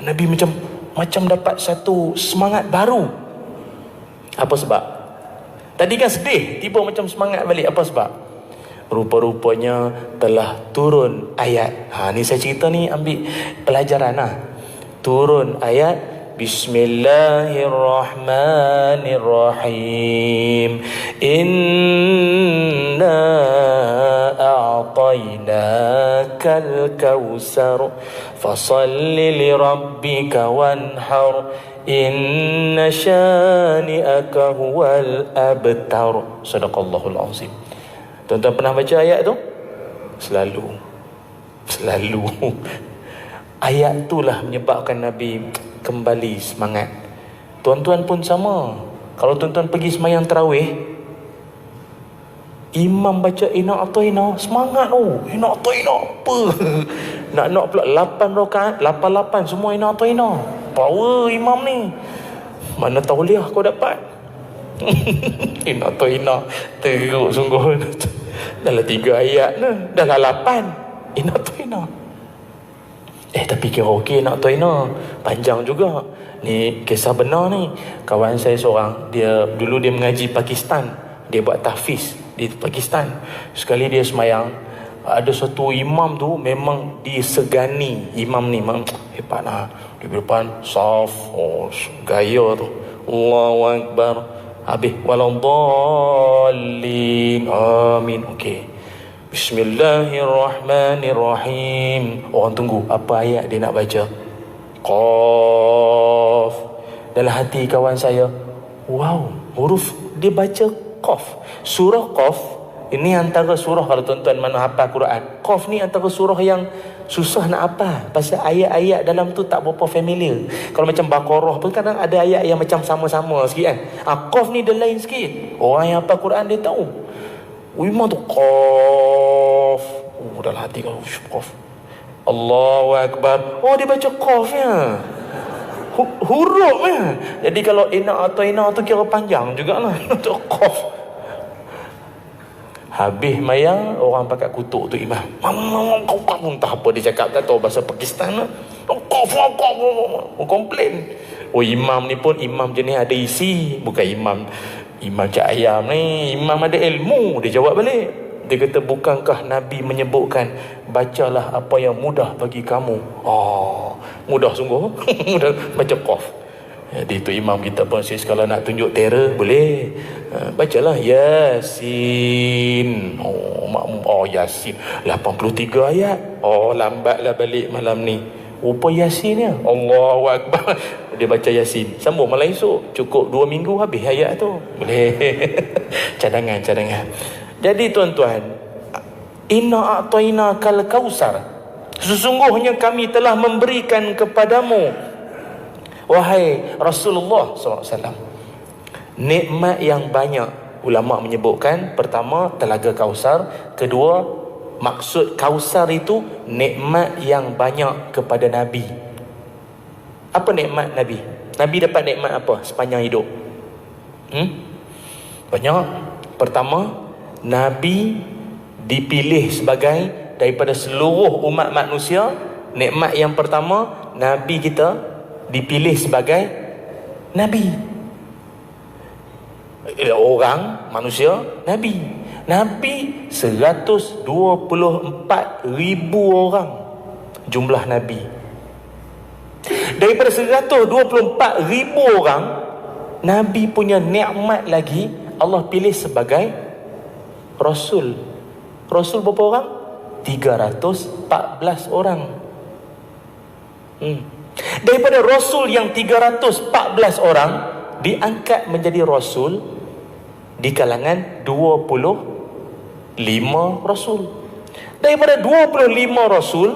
Nabi macam dapat satu semangat baru. Apa sebab? Tadi kan sedih, tiba macam semangat balik. Apa sebab? Rupa-rupanya telah turun ayat. Ni saya cerita ni ambil pelajaran lah. Turun ayat Bismillahirrahmanirrahim. Inna a'tainakal kautsar fasalli lirabbika wanhar inna syani'aka huwal abtar. Sadaqallahul azim. Tuan-tuan pernah baca ayat tu? Selalu ayat itulah menyebabkan Nabi kembali semangat. Tuan-tuan pun sama. Kalau tuan-tuan pergi sembahyang tarawih, imam baca inna a'taina, semangat inna a'taina apa? Nak pula 8 rakaat, 88 semua inna a'taina. Power imam ni. Mana tauliah kau dapat? Inna a'taina teruk sungguh. Dalam 3 ayat dah 8 inna a'taina. Tapi kira okey nak a'taina, panjang juga. Ni kisah benar ni. Kawan saya seorang, dulu dia mengaji Pakistan, dia buat tahfiz di Pakistan. Sekali dia semayang, ada satu imam tu memang disegani. Imam ni memang hebat lah. Di depan saf, gaya tu, Allahu Akbar, habis waladdallin, amin. Okey, Bismillahirrahmanirrahim. Orang tunggu apa ayat dia nak baca. Qaf. Dalam hati kawan saya, wow, huruf dia baca Qaf. Surah Qaf ini antara surah, kalau tuan-tuan mana hafal Quran, Qaf ni antara surah yang susah nak hafal. Pasal ayat-ayat dalam tu tak berapa familiar. Kalau macam Baqarah pun kadang ada ayat yang macam sama-sama sikit kan. Qaf ni dia lain sikit. Orang yang hafal Quran dia tahu. Imam tu Qaf. Dalam hati kau Qaf. Allahu Akbar. Dia baca Qaf ya. Huruf ya. Jadi kalau inna a'taina tu kira panjang jugalah untuk Qaf. Habis mayang, orang pakai kutuk tu imam. Kau pun tak apa dia cakap, tak tahu bahasa Pakistan. Qaf komplain. Imam ni pun imam jenis ada isi, bukan imam cak ayam ni, imam ada ilmu. Dia jawab balik, dia kata bukankah Nabi menyebutkan bacalah apa yang mudah bagi kamu. Mudah sungguh. Mudah baca Qaf. Jadi itu imam kita pun kalau nak tunjuk terror boleh, bacalah Yasin. makmum, oh Yasin 83 ayat. Oh, lambatlah balik malam ni. Rupa Yasinnya, Allahu Akbar. Dia baca Yasin, sambung malam esok. Cukup 2 minggu habis ayat tu. Boleh. Cadangan. Jadi tuan-tuan, inna a'tayna kal kausar, sesungguhnya kami telah memberikan kepadamu, wahai Rasulullah SAW, nikmat yang banyak. Ulama menyebutkan, pertama telaga Kausar, kedua maksud Kausar itu nikmat yang banyak kepada Nabi. Apa nikmat Nabi? Nabi dapat nikmat apa sepanjang hidup? Banyak. Pertama, Nabi dipilih sebagai, daripada seluruh umat manusia, nikmat yang pertama, Nabi kita dipilih sebagai Nabi. Orang, manusia, Nabi 124,000 orang jumlah Nabi. Daripada 124,000 orang, Nabi punya nikmat lagi Allah pilih sebagai Rasul. Rasul berapa orang? 314 orang. Daripada Rasul yang 314 orang, diangkat menjadi Rasul di kalangan 25 Rasul. Daripada 25 Rasul,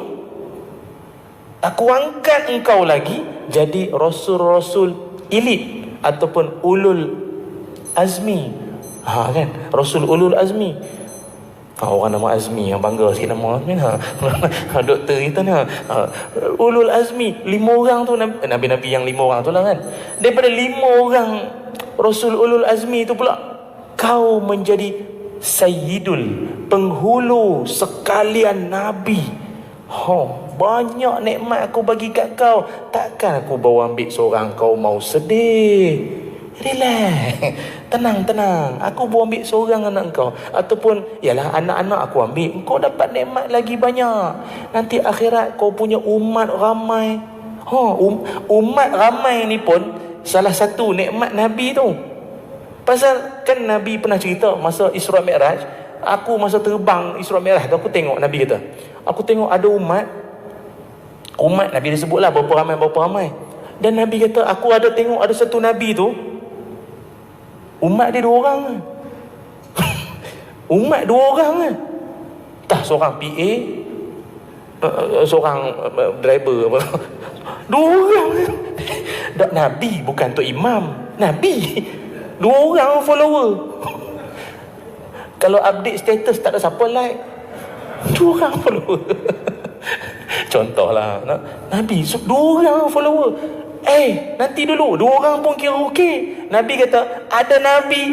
aku angkat engkau lagi jadi Rasul-Rasul elit ataupun Ulul Azmi. Kan? Rasul Ulul Azmi. Orang nama Azmi yang bangga sikit nama ni. Doktor kita ni. Ulul Azmi, 5 orang tu Nabi-Nabi yang 5 orang tu lah kan. Daripada 5 orang Rasul Ulul Azmi tu pula, kau menjadi Sayyidul, penghulu sekalian Nabi. Banyak nikmat aku bagi kat kau. Takkan aku bawa ambil seorang kau mau sedih. Relax. Tenang. Aku bawa ambil seorang anak kau. Ataupun, yalah anak-anak aku ambil. Kau dapat nikmat lagi banyak. Nanti akhirat kau punya umat ramai. Umat ramai ni pun salah satu nikmat Nabi tu. Pasal kan Nabi pernah cerita masa Isra Mi'raj, aku masa terbang Isra Mi'raj tu, aku tengok Nabi kata, aku tengok ada umat Nabi dia sebutlah berapa ramai. Dan Nabi kata, aku ada tengok ada satu Nabi tu, umat dia 2 orang. Umat 2 orang kan. Tah seorang PA, seorang driver apa. 2 orang. Nabi bukan tu imam, Nabi 2 orang follower. Kalau update status tak ada siapa like, 2 orang follower. Contohlah, Nabi 2 orang follower. Nanti dulu 2 orang pun kira okey. Nabi kata ada Nabi,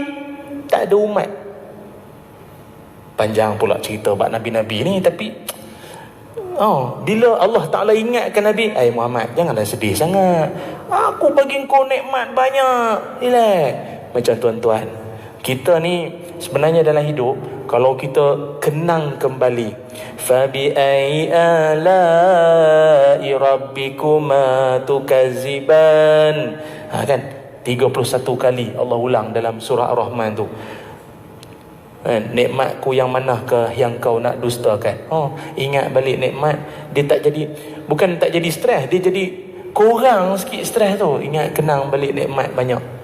tak ada umat. Panjang pula cerita bab Nabi-Nabi ni. Tapi bila Allah Ta'ala ingatkan Nabi, Muhammad, janganlah sedih sangat, aku bagi kau nikmat banyak. Macam tuan-tuan, kita ni sebenarnya dalam hidup, kalau kita kenang kembali, fabi ai ala'i rabbikuma tukazziban, kan 31 kali Allah ulang dalam surah Ar-Rahman tu. Nikmatku yang manakah yang kau nak dustakan? Ingat balik nikmat, dia tak jadi, bukan tak jadi stres, dia jadi kurang sikit stres tu. Ingat, kenang balik nikmat banyak.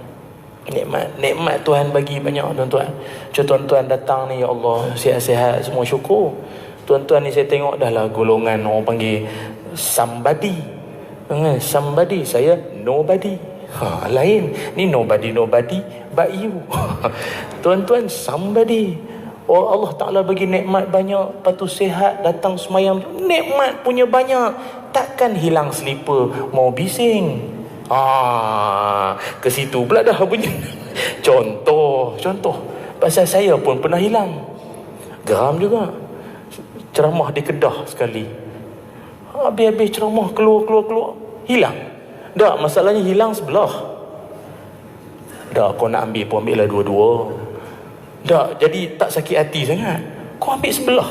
Nikmat Tuhan bagi banyak tuan-tuan. Tuan-tuan datang ni, ya Allah, sihat-sihat semua, syukur. Tuan-tuan ni saya tengok dah lah golongan orang panggil somebody. Somebody, saya nobody. Lain. Ni nobody but you. Tuan-tuan, somebody. Allah Ta'ala bagi nikmat banyak, lepas tu sihat, datang semayang, nikmat punya banyak. Takkan hilang selipar mau bising. Ke situ pula dah punya. Contoh. Pasal saya pun pernah hilang. Geram juga. Ceramah di Kedah sekali. Habis ceramah keluar. Hilang. Dah, masalahnya hilang sebelah. Dah, kau nak ambil pun ambil lah dua-dua. Dah, jadi tak sakit hati sangat. Kau ambil sebelah,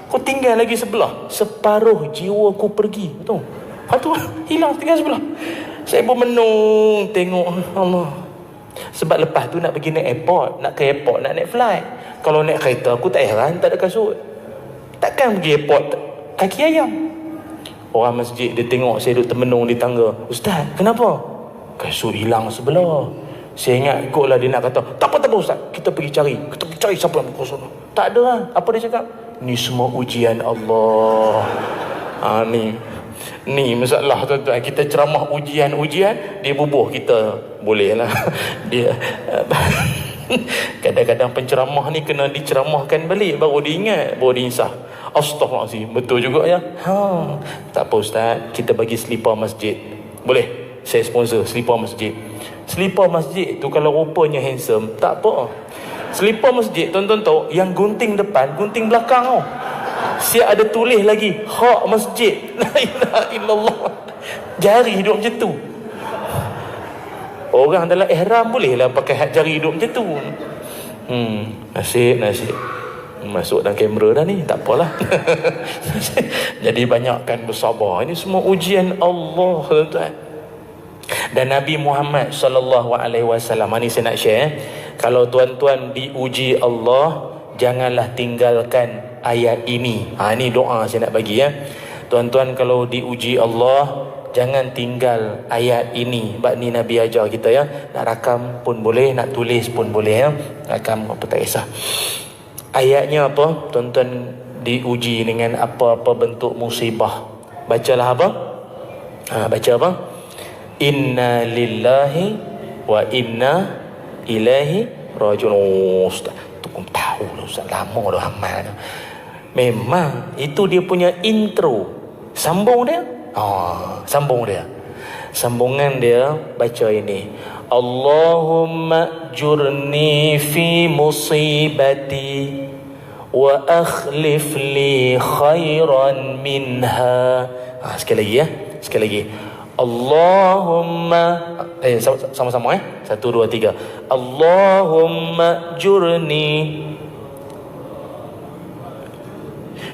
kau tinggal lagi sebelah. Separuh jiwa ku pergi. Betul? Lepas tu hilang, tinggal sebelah. Saya pun menung tengok, Allah, Sebab lepas tu nak pergi naik airport, nak ke airport, nak naik flight. Kalau naik kereta aku tak heran tak ada kasut. Takkan pergi airport kaki ayam. Orang masjid dia tengok saya duduk termenung di tangga. Ustaz, kenapa? Kasut hilang sebelah. Saya ingat ikutlah dia nak kata, tak apa Ustaz, kita pergi cari. Kita pergi cari siapa yang berkosong. Tak ada lah. Apa dia cakap? Ni semua ujian Allah. Ni masalah tuan-tuan. Kita ceramah ujian-ujian, dia bubuh kita. Boleh lah. Dia kadang-kadang penceramah ni kena diceramahkan balik, baru diingat, baru diinsaf. Astaghfirullahaladzim, betul juga ya. Tak apa Ustaz, kita bagi selipar masjid. Boleh? Saya sponsor selipar masjid. Selipar masjid tu kalau rupanya handsome, tak apa. Selipar masjid tuan-tuan tahu, yang gunting depan, gunting belakang tau. Siap ada tulis lagi, hak masjid. La ilaha illallah. Jari hidup macam tu. Orang dalam ihram bolehlah pakai hak jari hidup macam tu. Nasib. Masuk dalam kamera dah ni, tak apalah. Jadi banyakkan bersabar. Ini semua ujian Allah, tuan-tuan. Dan Nabi Muhammad sallallahu alaihi wasallam, ini saya nak share. Kalau tuan-tuan diuji Allah, janganlah tinggalkan ayat ini. Ini doa saya nak bagi ya. Tuan-tuan kalau diuji Allah, jangan tinggal ayat ini. Sebab ni Nabi ajar kita ya. Nak rakam pun boleh, nak tulis pun boleh ya. Rakam apa tak kisah. Ayatnya apa? Tuan-tuan diuji dengan apa-apa bentuk musibah. Bacalah apa? Baca apa? Inna lillahi wa inna ilaihi rajiun. Ustaz, tu pun tahu lah Ustaz, lama dah amal. Memang itu dia punya intro. Sambung dia. Sambung dia. Sambungan dia baca ini. Allahumma jurni fi musibati wa akhlif li khairan minha. Sekali lagi ya. Sekali lagi. Allahumma sama-sama 1 2 3. Allahumma jurni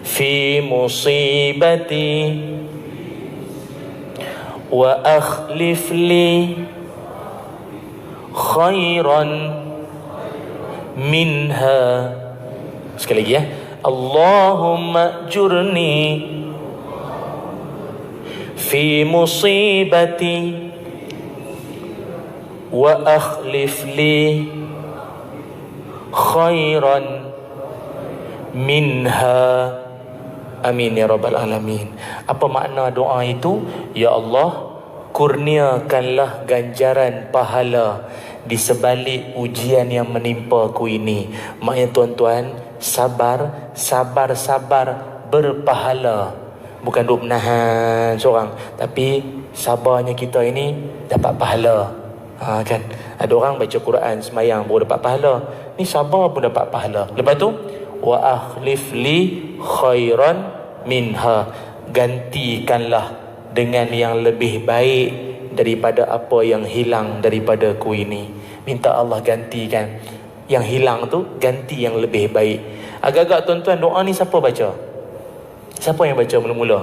fi musibati wa akhlif li khairan minha. Sekali lagi ya. Allahumma jurni fi musibati wa akhlif li khairan minha. Amin ya rabbal alamin. Apa makna doa itu? Ya Allah, kurniakanlah ganjaran pahala di sebalik ujian yang menimpa ku ini. Maknanya tuan-tuan, sabar berpahala. Bukan duk menahan seorang, tapi sabarnya kita ini dapat pahala. Kan ada orang baca Quran semayang baru dapat pahala, ni sabar pun dapat pahala. Lepas tu wa akhlif li khairan minha, gantikanlah dengan yang lebih baik daripada apa yang hilang daripada ku ini. Minta Allah gantikan yang hilang tu, ganti yang lebih baik. Agak-agak tuan-tuan, doa ni siapa baca? Siapa yang baca mula-mula?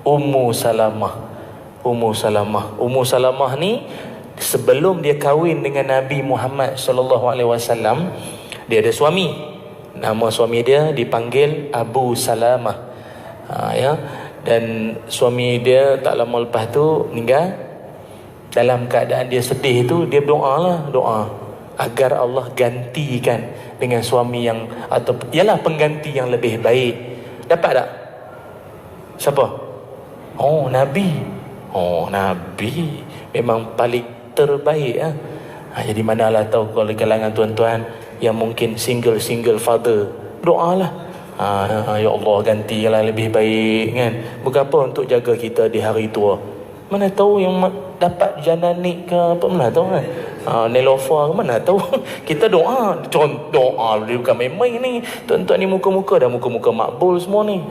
Ummu Salamah ni sebelum dia kahwin dengan Nabi Muhammad sallallahu alaihi wasallam, dia ada suami. Nama suami dia dipanggil Abu Salamah. Ya. Dan suami dia tak lama lepas tu meninggal. Dalam keadaan dia sedih tu, dia doa agar Allah gantikan dengan suami yang, atau ialah pengganti yang lebih baik. Dapat tak? Siapa? Nabi. Nabi memang paling terbaik ya. Jadi manalah tahu kalau kalangan tuan-tuan yang mungkin single father, doalah. Ya Allah, gantilah lebih baik kan. Berapa untuk jaga kita di hari tua. Mana tahu yang dapat jananik ke apa, mana tahu kan. Nelofa ke mana tahu. Kita doa dia bukan main-main ni. Tuan-tuan ni muka-muka makbul semua ni.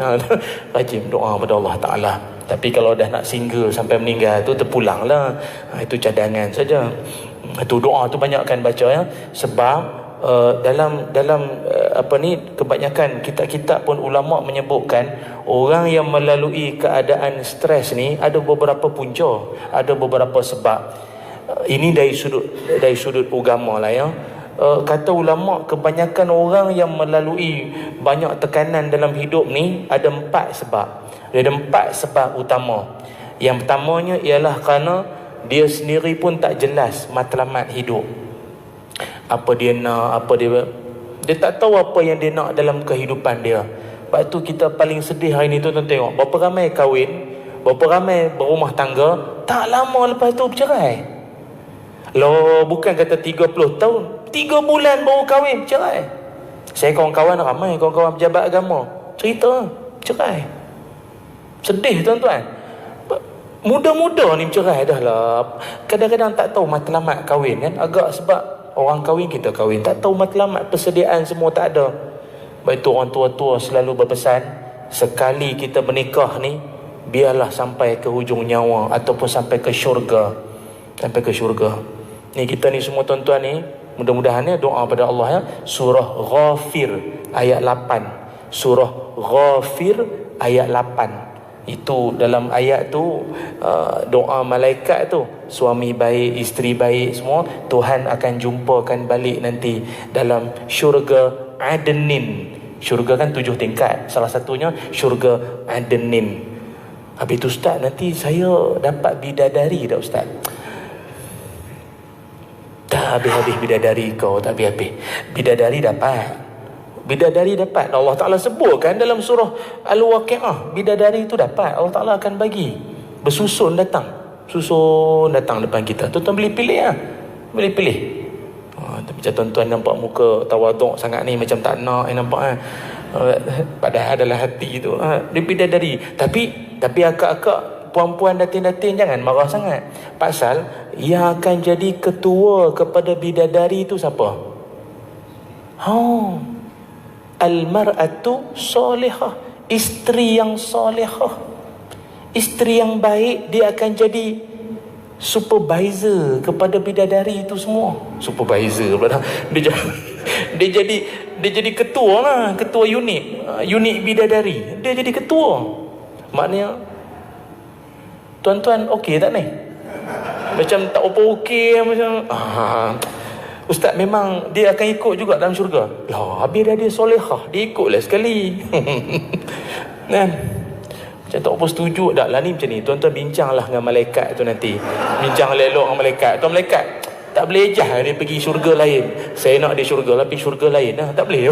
Rajin doa pada Allah Ta'ala. Tapi kalau dah nak single sampai meninggal tu terpulanglah. Itu cadangan saja. Itu doa tu banyakkan baca ya. Sebab kebanyakan kitab-kitab pun ulama menyebutkan orang yang melalui keadaan stres ni ada beberapa punca, ada beberapa sebab. Ini dari sudut agama lah ya. Kata ulama, kebanyakan orang yang melalui banyak tekanan dalam hidup ni ada 4 sebab. Ada 4 sebab utama. Yang pertamanya ialah kerana dia sendiri pun tak jelas matlamat hidup. Apa dia nak, dia tak tahu apa yang dia nak dalam kehidupan dia. Sebab tu kita paling sedih hari ni tuan-tuan tengok berapa ramai kahwin, berapa ramai berumah tangga, tak lama lepas tu bercerai. Loh, bukan kata 30 tahun, 3 bulan baru kahwin cerai. Saya kawan-kawan ramai, kawan-kawan pejabat agama cerita cerai. Sedih tuan-tuan. Muda-muda ni bercerai dah lah. Kadang-kadang tak tahu matlamat kahwin kan. Agak sebab orang kahwin, kita kahwin, tak tahu matlamat, persediaan semua tak ada. Sebab itu orang tua-tua selalu berpesan, sekali kita bernikah ni, biarlah sampai ke hujung nyawa ataupun sampai ke syurga. Sampai ke syurga. Ni kita ni semua tuan-tuan ni, mudah-mudahan ya doa pada Allah ya. Surah Ghafir ayat 8. Surah Ghafir ayat 8. Itu dalam ayat tu doa malaikat tu, suami baik, isteri baik semua, Tuhan akan jumpakan balik nanti dalam syurga Adenin. Syurga kan 7 tingkat, salah satunya syurga Adenin. Habis tu ustaz, nanti saya dapat bidadari tak ustaz? Tak habis-habis bidadari kau, tak habis-habis. Bidadari dapat. Bidadari dapat. Allah Ta'ala sebutkan dalam surah Al-Waqi'ah, bidadari itu dapat, Allah Ta'ala akan bagi. Bersusun datang, susun datang depan kita. Tuan-tuan boleh pilih lah. Boleh pilih. Tapi macam tuan-tuan nampak muka tawaduk sangat ni, macam tak nak nampak kan. Padahal adalah hati tu. Dia bidadari. Tapi akak-akak, puan-puan datin-datin jangan marah sangat. Pasal yang akan jadi ketua kepada bidadari itu siapa? Al-mar'atu solihah, isteri yang solihah, isteri yang baik, dia akan jadi supervisor kepada bidadari itu semua. Supervisor pula dah. Dia jadi ketua lah, ketua unit bidadari. Dia jadi ketua. Maknanya tuan-tuan okey tak ni? Macam tak apa okey macam ustaz, memang dia akan ikut juga dalam syurga. Lah, habis dia solehah, dia ikutlah sekali. Kan? Macam tak apa setuju tak lah ni macam ni. Tuan-tuan bincanglah dengan malaikat tu nanti. Bincang elok dengan malaikat. Tuan malaikat, tak boleh ejah dia pergi syurga lain. Saya nak dia syurga, tapi syurga lain lah. Tak boleh.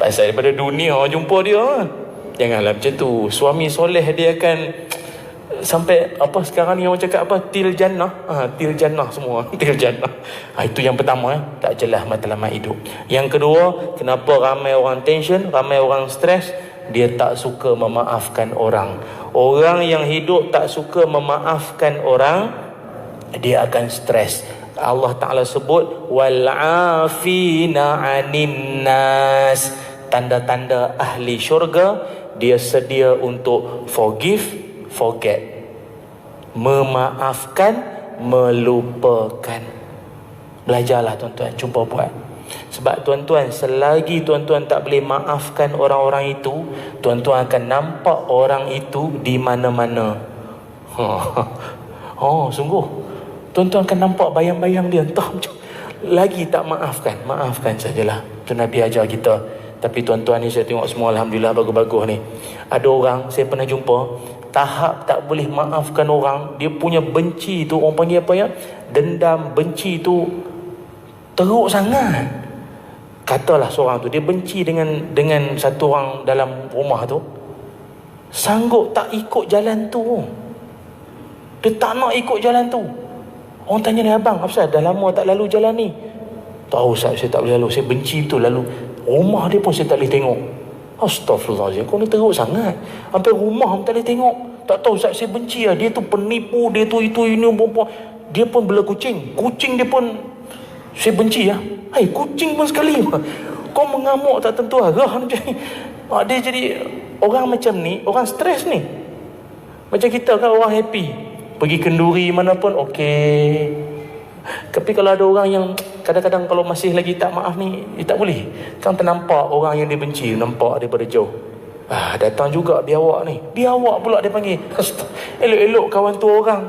Pasal daripada dunia jumpa dia. Janganlah macam tu. Suami soleh dia akan sampai apa sekarang ni orang cakap apa, til jannah. Til jannah semua. Til jannah. Itu yang pertama tak jelas matlamat hidup. Yang kedua, kenapa ramai orang tension, ramai orang stres? Dia tak suka memaafkan orang. Orang yang hidup tak suka memaafkan orang, dia akan stres. Allah Ta'ala sebut wal'afina 'anin nas. Tanda-tanda ahli syurga, dia sedia untuk forgive, forget, memaafkan, melupakan. Belajarlah tuan-tuan, cuba buat. Sebab tuan-tuan, selagi tuan-tuan tak boleh maafkan orang-orang itu, tuan-tuan akan nampak orang itu di mana-mana. Sungguh tuan-tuan akan nampak bayang-bayang dia, entah macam lagi tak maafkan sajalah. Itu Nabi ajar kita. Tapi tuan-tuan ni saya tengok semua alhamdulillah bagus-bagus ni. Ada orang saya pernah jumpa, tahap tak boleh maafkan orang, dia punya benci tu, orang panggil apa ya, dendam, benci tu teruk sangat. Katalah seorang tu dia benci dengan satu orang dalam rumah tu, sanggup tak ikut jalan tu. Dia tak nak ikut jalan tu. Orang tanya ni, abang apa dah lama tak lalu jalan ni? Tahu Ustaz, saya tak boleh lalu, saya benci tu lalu. Rumah dia pun saya tak boleh tengok. Astaghfirullahaladzim, kau ni teruk sangat. Sampai rumah pun tak boleh tengok. Tak tahu Ustaz, saya benci lah. Dia tu penipu, dia tu itu ini. Dia pun bela kucing. Kucing dia pun saya benci lah. Kucing pun sekali. Kau mengamuk tak tentu arah macam ni. Dia jadi orang macam ni, orang stres ni. Macam kita kan orang happy, pergi kenduri mana pun okey. Tapi kalau ada orang yang kadang-kadang kalau masih lagi tak maaf ni, tak boleh. Kan ternampak orang yang dia benci, nampak daripada jauh. Datang juga biawak ni. Biawak pula dia panggil. Elok-elok kawan tu orang.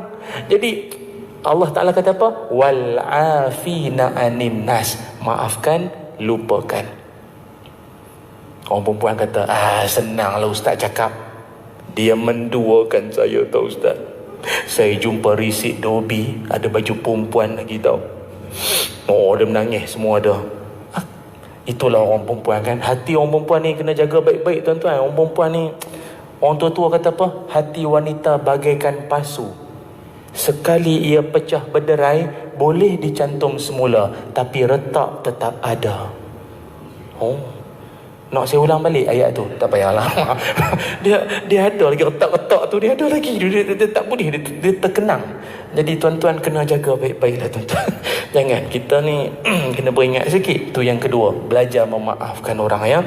Jadi Allah Ta'ala kata apa? Wal'afina anin nas. Maafkan, lupakan. Orang perempuan kata, senanglah ustaz cakap. Dia menduakan saya tau ustaz. Saya jumpa risik dobi, ada baju perempuan lagi tau. Dia menangis, semua ada. Itulah orang perempuan kan. Hati orang perempuan ni kena jaga baik-baik tuan-tuan. Orang perempuan ni, orang tua-tua kata apa? Hati wanita bagaikan pasu. Sekali ia pecah berderai, boleh dicantum semula, tapi retak tetap ada. Nak saya ulang balik ayat tu? Tak payahlah. dia ada lagi retak-retak tu, dia ada lagi. Dia tak boleh, dia terkenang. Jadi tuan-tuan kena jaga baik-baiklah tuan-tuan. Jangan, kita ni kena beringat sikit. Tu yang kedua, belajar memaafkan orang ya.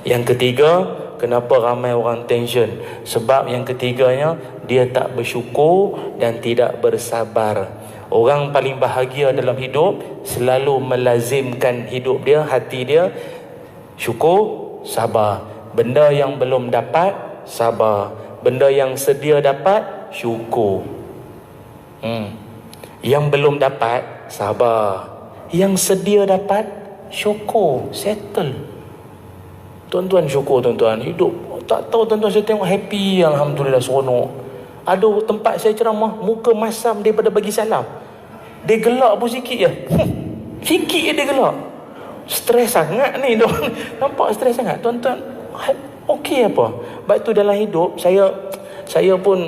Yang ketiga, kenapa ramai orang tension? Sebab yang ketiganya, dia tak bersyukur dan tidak bersabar. Orang paling bahagia dalam hidup selalu melazimkan hidup dia, hati dia, syukur, sabar. Benda yang belum dapat, sabar. Benda yang sedia dapat, syukur. Yang belum dapat, sabar. Yang sedia dapat, syukur. Settle. Tuan-tuan syukur tuan-tuan. Hidup, tak tahu tuan-tuan, saya tengok happy, alhamdulillah, seronok. Ada tempat saya ceramah, muka masam daripada bagi salam. Dia gelak pun sikit je. Sikit je dia gelak. Stres sangat ni. Nampak stres sangat. Tuan-tuan, okey apa? Sebab tu dalam hidup, saya pun,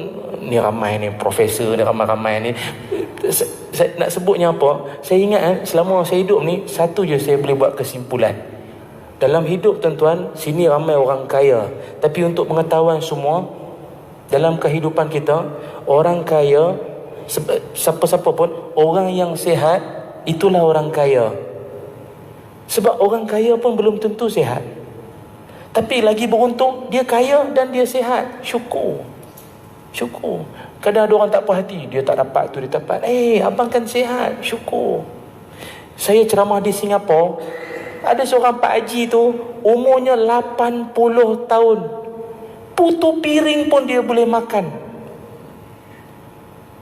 ni ramai ni, profesor ni, ramai-ramai ni. Saya nak sebutnya apa? Saya ingat selama saya hidup ni, satu je saya boleh buat kesimpulan. Dalam hidup tuan-tuan, sini ramai orang kaya. Tapi untuk pengetahuan semua, dalam kehidupan kita, orang kaya, siapa-siapa pun, orang yang sihat, itulah orang kaya. Sebab orang kaya pun belum tentu sihat. Tapi lagi beruntung, dia kaya dan dia sihat. Syukur. Kadang ada orang tak puas hati, dia tak dapat tu, dia tak dapat. Abang kan sihat, syukur. Saya ceramah di Singapura, ada seorang Pak Haji tu, umurnya 80 tahun. Putu piring pun dia boleh makan.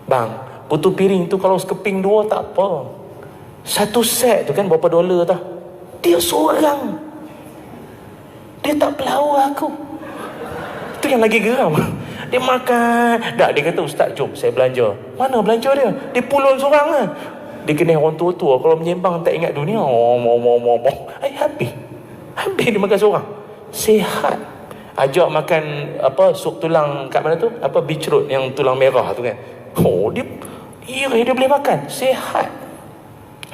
Bang, putu piring tu kalau sekeping 2 tak apa. Satu set tu kan berapa dolar tau. Dia seorang. Dia tak pelau aku. Itu yang lagi geram. Dia makan. Tak, dia kata, ustaz jom saya belanja. Mana belanja dia? Dia pulun seorang lah. Dia kena orang tua-tua, kalau menyembang tak ingat dunia. Habis dia makan seorang. Sihat. Ajak makan sup tulang kat mana tu? Beach road yang tulang merah tu kan. Dia boleh makan. Sihat.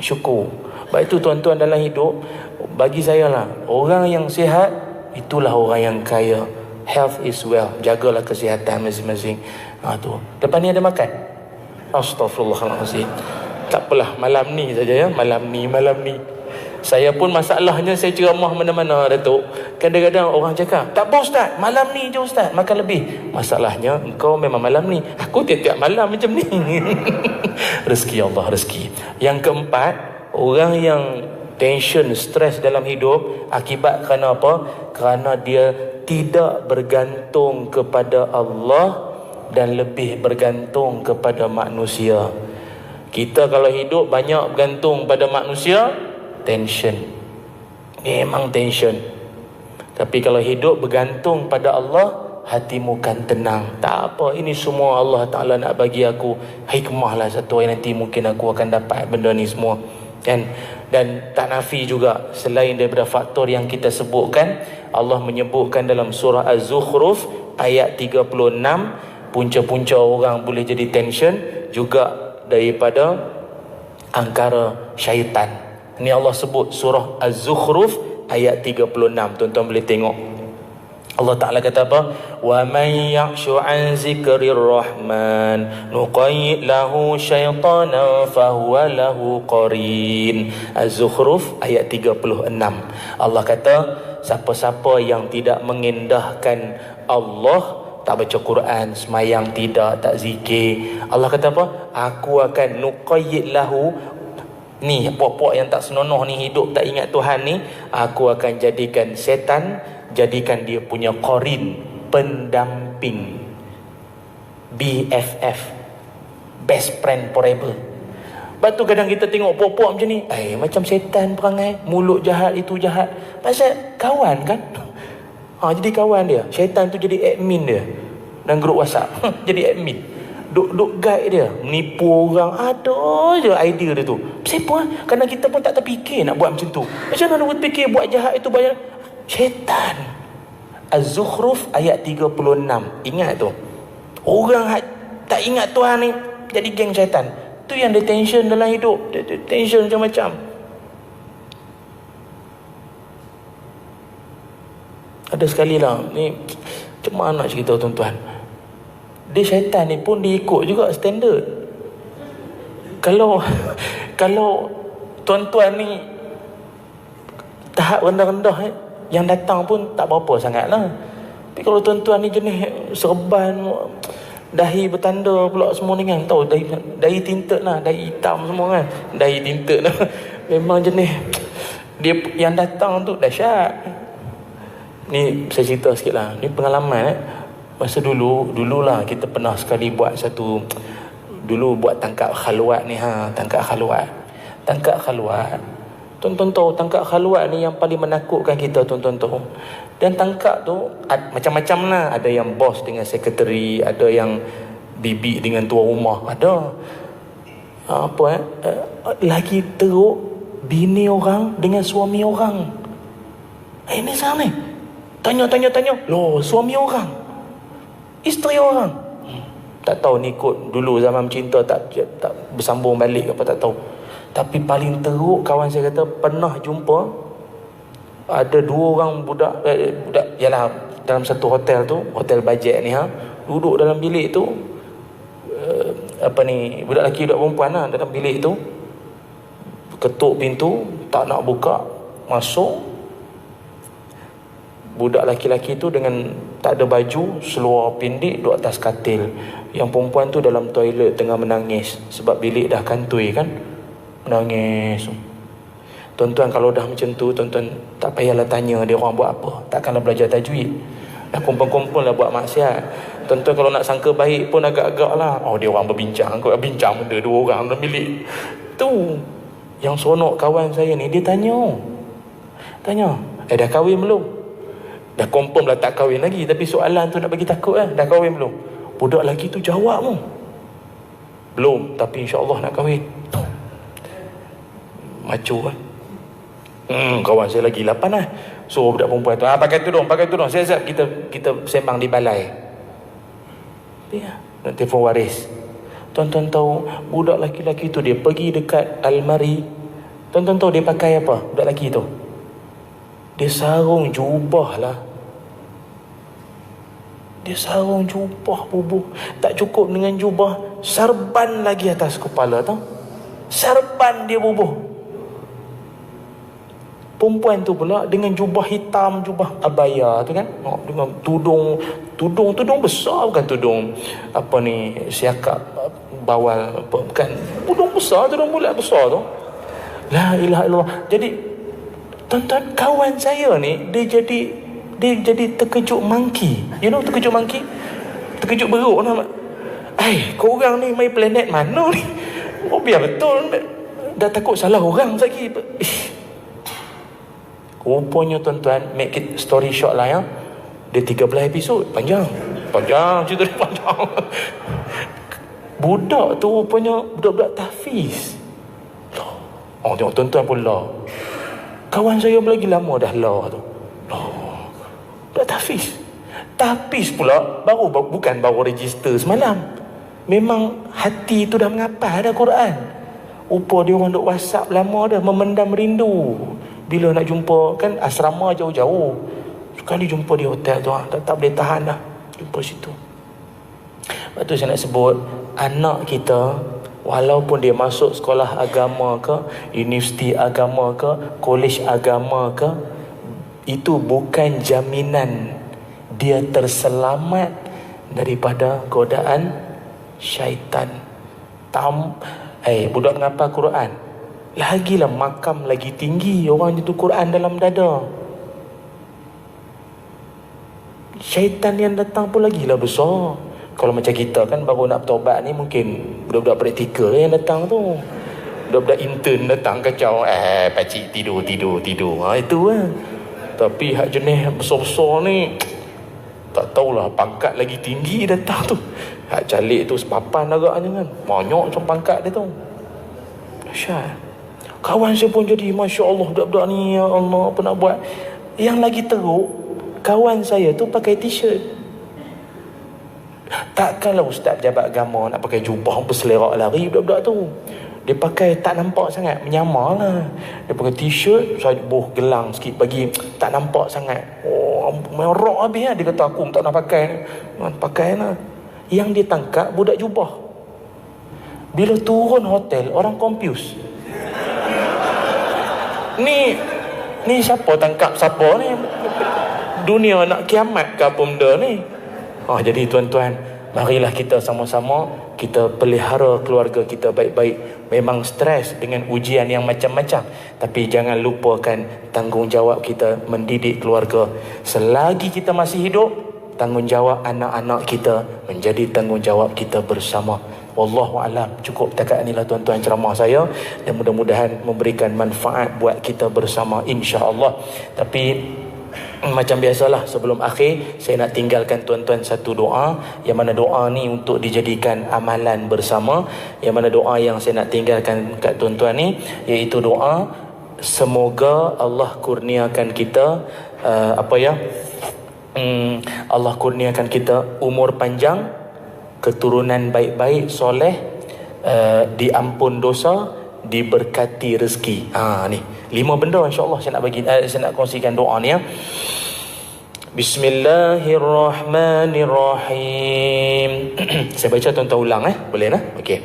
Syukur. Sebab itu tuan-tuan dalam hidup, bagi saya lah, orang yang sihat, itulah orang yang kaya. Health is wealth. Jagalah kesihatan masing-masing. Tu. Lepas ni ada makan. Astaghfirullahaladzim. Tak apalah, malam ni saja ya. Malam ni. Saya pun masalahnya, saya ceramah mana-mana Datuk. Kadang-kadang orang cakap, tak apa ustaz, malam ni je ustaz, makan lebih. Masalahnya, engkau memang malam ni. Aku tiap-tiap malam macam ni. Rezeki Allah, rezeki. Yang keempat, orang yang tension, stres dalam hidup, akibat kerana apa? Kerana dia tidak bergantung kepada Allah dan lebih bergantung kepada manusia. Kita kalau hidup banyak bergantung pada manusia, tension. Memang tension. Tapi kalau hidup bergantung pada Allah, hatimu kan tenang. Tak apa, ini semua Allah Ta'ala nak bagi aku hikmah lah satu hari nanti mungkin aku akan dapat benda ni semua kan. Dan tak nafi juga, selain daripada faktor yang kita sebutkan, Allah menyebutkan dalam surah Az-Zukhruf ayat 36, punca-punca orang boleh jadi tension juga daripada angkara syaitan. Ini Allah sebut surah Az-Zukhruf ayat 36. Tuan-tuan boleh tengok. Allah Ta'ala kata apa? Wa man ya'shu an zikrir rahman nuqayyid lahu syaitanan fahuwa lahu qarin. Az-Zukhruf ayat 36. Allah kata, siapa-siapa yang tidak mengendahkan Allah, tak baca Quran, semayang tidak, tak zikir, Allah kata apa? Aku akan nuqayyid lahu, Ni puak-puak yang tak senonoh ni, hidup tak ingat Tuhan ni, aku akan jadikan setan, jadikan dia punya qarin, pendamping, BFF, best friend forever. Lepas tu kadang kita tengok puak-puak macam ni, macam setan perangai, mulut jahat, itu jahat. Pasal kawan kan. Jadi kawan dia. Syaitan tu jadi admin dia dalam grup WhatsApp. Jadi admin. Duk guide dia, menipu orang. Ada je idea dia tu. Siapa? Kerana kita pun tak terfikir nak buat macam tu. Macam mana nak fikir buat jahat itu banyak? Syaitan. Az-Zukhruf ayat 36. Ingat tu. Orang tak ingat Tuhan ni jadi geng syaitan. Tu yang dia tension dalam hidup. Dia tension macam-macam. Ada sekali lah, ni macam mana nak cerita tuan-tuan, dia syaitan ni pun dia ikut juga standard. Kalau tuan-tuan ni tahap rendah-rendah, yang datang pun tak berapa sangat lah. Tapi kalau tuan-tuan ni jenis serban, dahi bertanda pula semua ni kan, tahu dahi tinted lah, dahi hitam semua kan, dahi tinted lah. Memang jenis dia yang datang tu dahsyat. Ni saya cerita sikit lah, ni pengalaman masa dululah kita pernah sekali buat buat tangkap khalwat ni. Tangkap khalwat tuan-tuan tahu, tangkap khalwat ni yang paling menakutkan kita tuan-tuan tahu. Dan tangkap tu macam-macam lah. Ada yang bos dengan sekretari, ada yang bibi dengan tua rumah, ada lagi teruk bini orang dengan suami orang. Ini sana ni tanya, loh, suami orang, isteri orang. Tak tahu ni kot dulu zaman cinta tak bersambung balik apa tak tahu. Tapi paling teruk, kawan saya kata pernah jumpa ada 2 orang budak yalah, dalam satu hotel tu, hotel bajet ni, duduk dalam bilik tu, budak lelaki budak perempuan lah dalam bilik tu, ketuk pintu, tak nak buka, masuk. Budak lelaki-lelaki tu dengan tak ada baju, seluar pendek, duduk atas katil. Yang perempuan tu dalam toilet tengah menangis sebab bilik dah kantoi kan, menangis. Tuan-tuan kalau dah macam tu, tuan-tuan tak payahlah tanya dia orang buat apa, takkanlah belajar tajwid, dah kumpul-kumpul lah buat maksiat. Tuan-tuan kalau nak sangka baik pun agak-agak lah, dia orang berbincang, bincang benda 2 orang dalam bilik tu. Yang seronok kawan saya ni, dia tanya, dah kahwin belum? Dah confirm lah tak kahwin lagi, tapi soalan tu nak bagi takut dah kahwin belum? Budak lelaki tu jawab pun, belum, tapi insyaAllah nak kahwin. Macu kan. Kawan saya lagi 8 lah. So budak perempuan tu, pakai tudung, siap-siap kita sembang di balai. Nak telefon waris. Tuan-tuan tahu, budak lelaki tu dia pergi dekat almari. Tuan-tuan tahu dia pakai apa budak lelaki tu? Dia sarung jubah lah. Dia sarung jubah bubuh. Tak cukup dengan jubah, sarban lagi atas kepala tau. Sarban dia bubuh. Perempuan tu pula dengan jubah hitam, jubah abaya tu kan, dengan tudung besar, bukan tudung siakap bawal, bukan, tudung besar, tudung bulat besar tu. La ilaha illallah. Jadi tuan-tuan, kawan saya ni dia jadi terkejut monkey. You know terkejut monkey? Terkejut beruk nama. Korang ni main planet mana ni? Biar betul. Dah takut salah orang lagi. Rupanya tuan-tuan, make it story short lah ya, dia 13 episod, panjang cerita dia panjang. Budak tu rupanya budak-budak tahfiz. Tengok tuan-tuan pun lah. Kawan saya lagi lama dah lah tu. Budak tahfiz pula, bukan baru register semalam. Memang hati tu dah mengapas dah Quran. Rupa dia orang duk WhatsApp lama dah, memendam rindu. Bila nak jumpa kan, asrama jauh-jauh, sekali jumpa di hotel tu, tak boleh tahan dah jumpa situ. Lepas tu saya nak sebut, anak kita walaupun dia masuk sekolah agama ke, universiti agama ke, kolej agama ke, itu bukan jaminan dia terselamat daripada godaan syaitan. Budak ngapa Quran Lagilah makam lagi tinggi, orang itu Quran dalam dada. Syaitan yang datang pun lagilah besar. Kalau macam kita kan baru nak bertaubat ni, mungkin budak-budak praktikal yang datang tu. Budak-budak intern datang kacau. Pakcik tidur. Itu lah. Tapi hak jenis besar-besar ni, tak tahulah, pangkat lagi tinggi datang tu. Hak calik tu sepapan agaknya kan. Banyak macam pangkat dia tu. Dahsyat. Kawan saya pun jadi, Masya Allah, budak-budak ni, ya Allah, apa nak buat. Yang lagi teruk, kawan saya tu pakai t-shirt. Takkanlah ustaz pejabat agama nak pakai jubah berselerak lari budak-budak tu. Dia pakai tak nampak sangat, menyamar lah. Dia pakai t-shirt, saya buh gelang sikit bagi tak nampak sangat. Oh, merok habis lah. Dia kata aku tak nak pakai. Pakai lah. Yang dia tangkap budak jubah. Bila turun hotel, orang confuse. Ni siapa tangkap siapa ni? Dunia nak kiamat ke apa benda ni? Jadi tuan-tuan, marilah kita sama-sama kita pelihara keluarga kita baik-baik. Memang stres dengan ujian yang macam-macam, tapi jangan lupakan tanggungjawab kita mendidik keluarga. Selagi kita masih hidup, tanggungjawab anak-anak kita menjadi tanggungjawab kita bersama. Wallahu alam. Cukup takat inilah tuan-tuan ceramah saya, dan mudah-mudahan memberikan manfaat buat kita bersama, insya-Allah. Tapi macam biasalah, sebelum akhir saya nak tinggalkan tuan-tuan satu doa, yang mana doa ni untuk dijadikan amalan bersama. Yang mana doa yang saya nak tinggalkan kat tuan-tuan ni, iaitu doa semoga Allah kurniakan kita Allah kurniakan kita umur panjang, keturunan baik-baik, soleh, diampun dosa, diberkati rezeki. Ni 5 benda insya-Allah saya nak kongsikan doa ni ya. Bismillahirrahmanirrahim. Saya baca, tuan-tuan ulang boleh nah? Okey.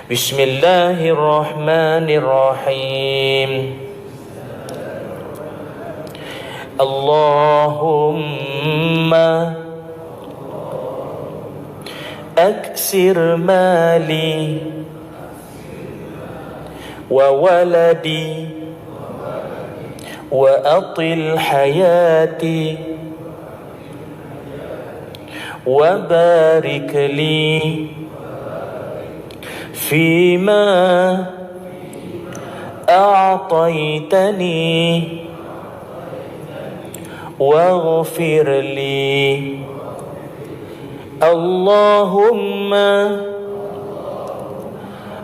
Bismillahirrahmanirrahim. Allahumma aksir mali wa waladi wa atil hayati wa barik li fima a'taitani waghfir li. Allahumma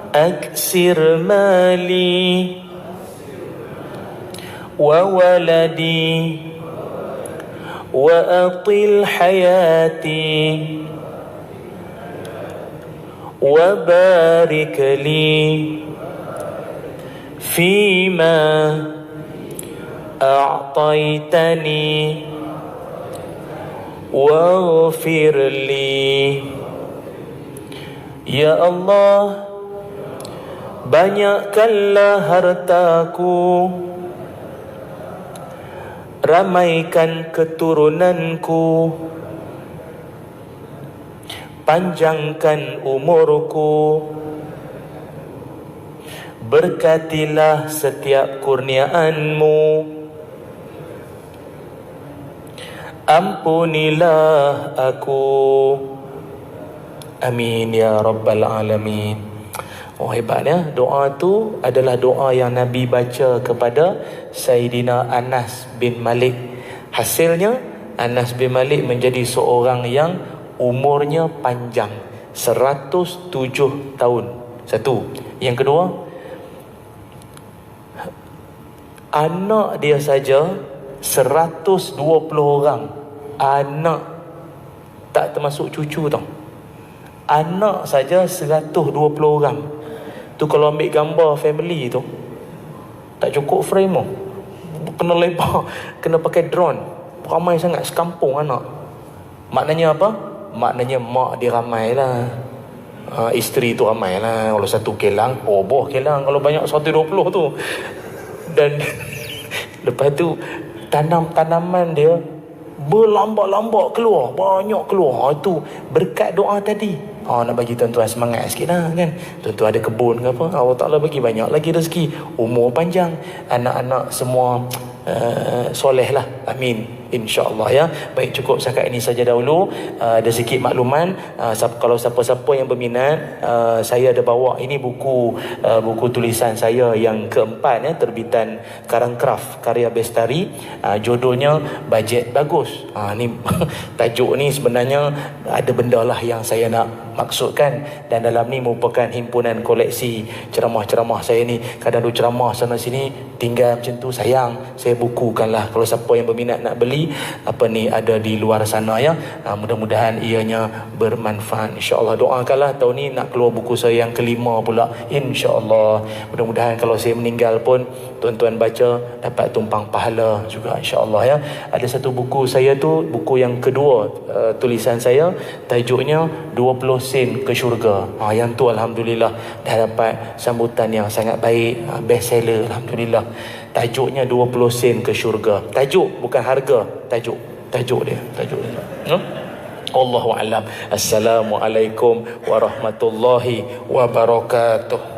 aksir mali wa waladi wa atil hayati wa barik li fima a'taitani waghfir li. Ya Allah, banyakkanlah hartaku, ramaikan keturunanku, panjangkan umurku, berkatilah setiap kurniaanmu, ampunilah aku. Amin ya rabbal alamin. Hebatnya doa tu adalah doa yang Nabi baca kepada Sayyidina Anas bin Malik. Hasilnya Anas bin Malik menjadi seorang yang umurnya panjang, 107 tahun. Satu. Yang kedua, anak dia saja 120 orang. Anak, tak termasuk cucu tau. Anak saja 120 orang. Tu kalau ambil gambar family tu, tak cukup frame tu, kena lebar, kena pakai drone. Ramai sangat, sekampung anak. Maknanya apa? Maknanya mak dia ramai lah, isteri tu ramai lah. Kalau satu kelang, boh kelang. Kalau banyak 120 tu. Dan lepas tu tanaman dia berlambak-lambak keluar, banyak keluar. Itu berkat doa tadi. Nak bagi tuan-tuan semangat sikit lah kan. Tuan-tuan ada kebun ke apa, Allah Ta'ala bagi banyak lagi rezeki, umur panjang, anak-anak semua soleh lah, amin, insya-Allah ya. Baik, cukup setakat ini saja dahulu. Ada sikit makluman, kalau siapa-siapa yang berminat, saya ada bawa ini buku tulisan saya yang keempat ya, terbitan Karang Kraft karya Bestari, judulnya Bajet Bagus. Ni tajuk ni sebenarnya ada benda lah yang saya nak maksudkan, dan dalam ni merupakan himpunan koleksi ceramah-ceramah saya ni. Kadang duk ceramah sana sini tinggal macam tu, sayang saya bukukanlah. Kalau siapa yang berminat nak beli, ada di luar sana ya. Mudah-mudahan ianya bermanfaat, insya-Allah. Doakanlah tahun ni nak keluar buku saya yang kelima pula, insya-Allah. Mudah-mudahan kalau saya meninggal pun tuan-tuan baca dapat tumpang pahala juga, insya-Allah ya. Ada satu buku saya tu, buku yang kedua, tulisan saya, tajuknya 20 sen ke syurga. Yang tu alhamdulillah dah dapat sambutan yang sangat baik, best seller alhamdulillah. Tajuknya 20 sen ke syurga. Tajuk bukan harga, tajuk dia. Allahu a'lam. Assalamualaikum warahmatullahi wabarakatuh.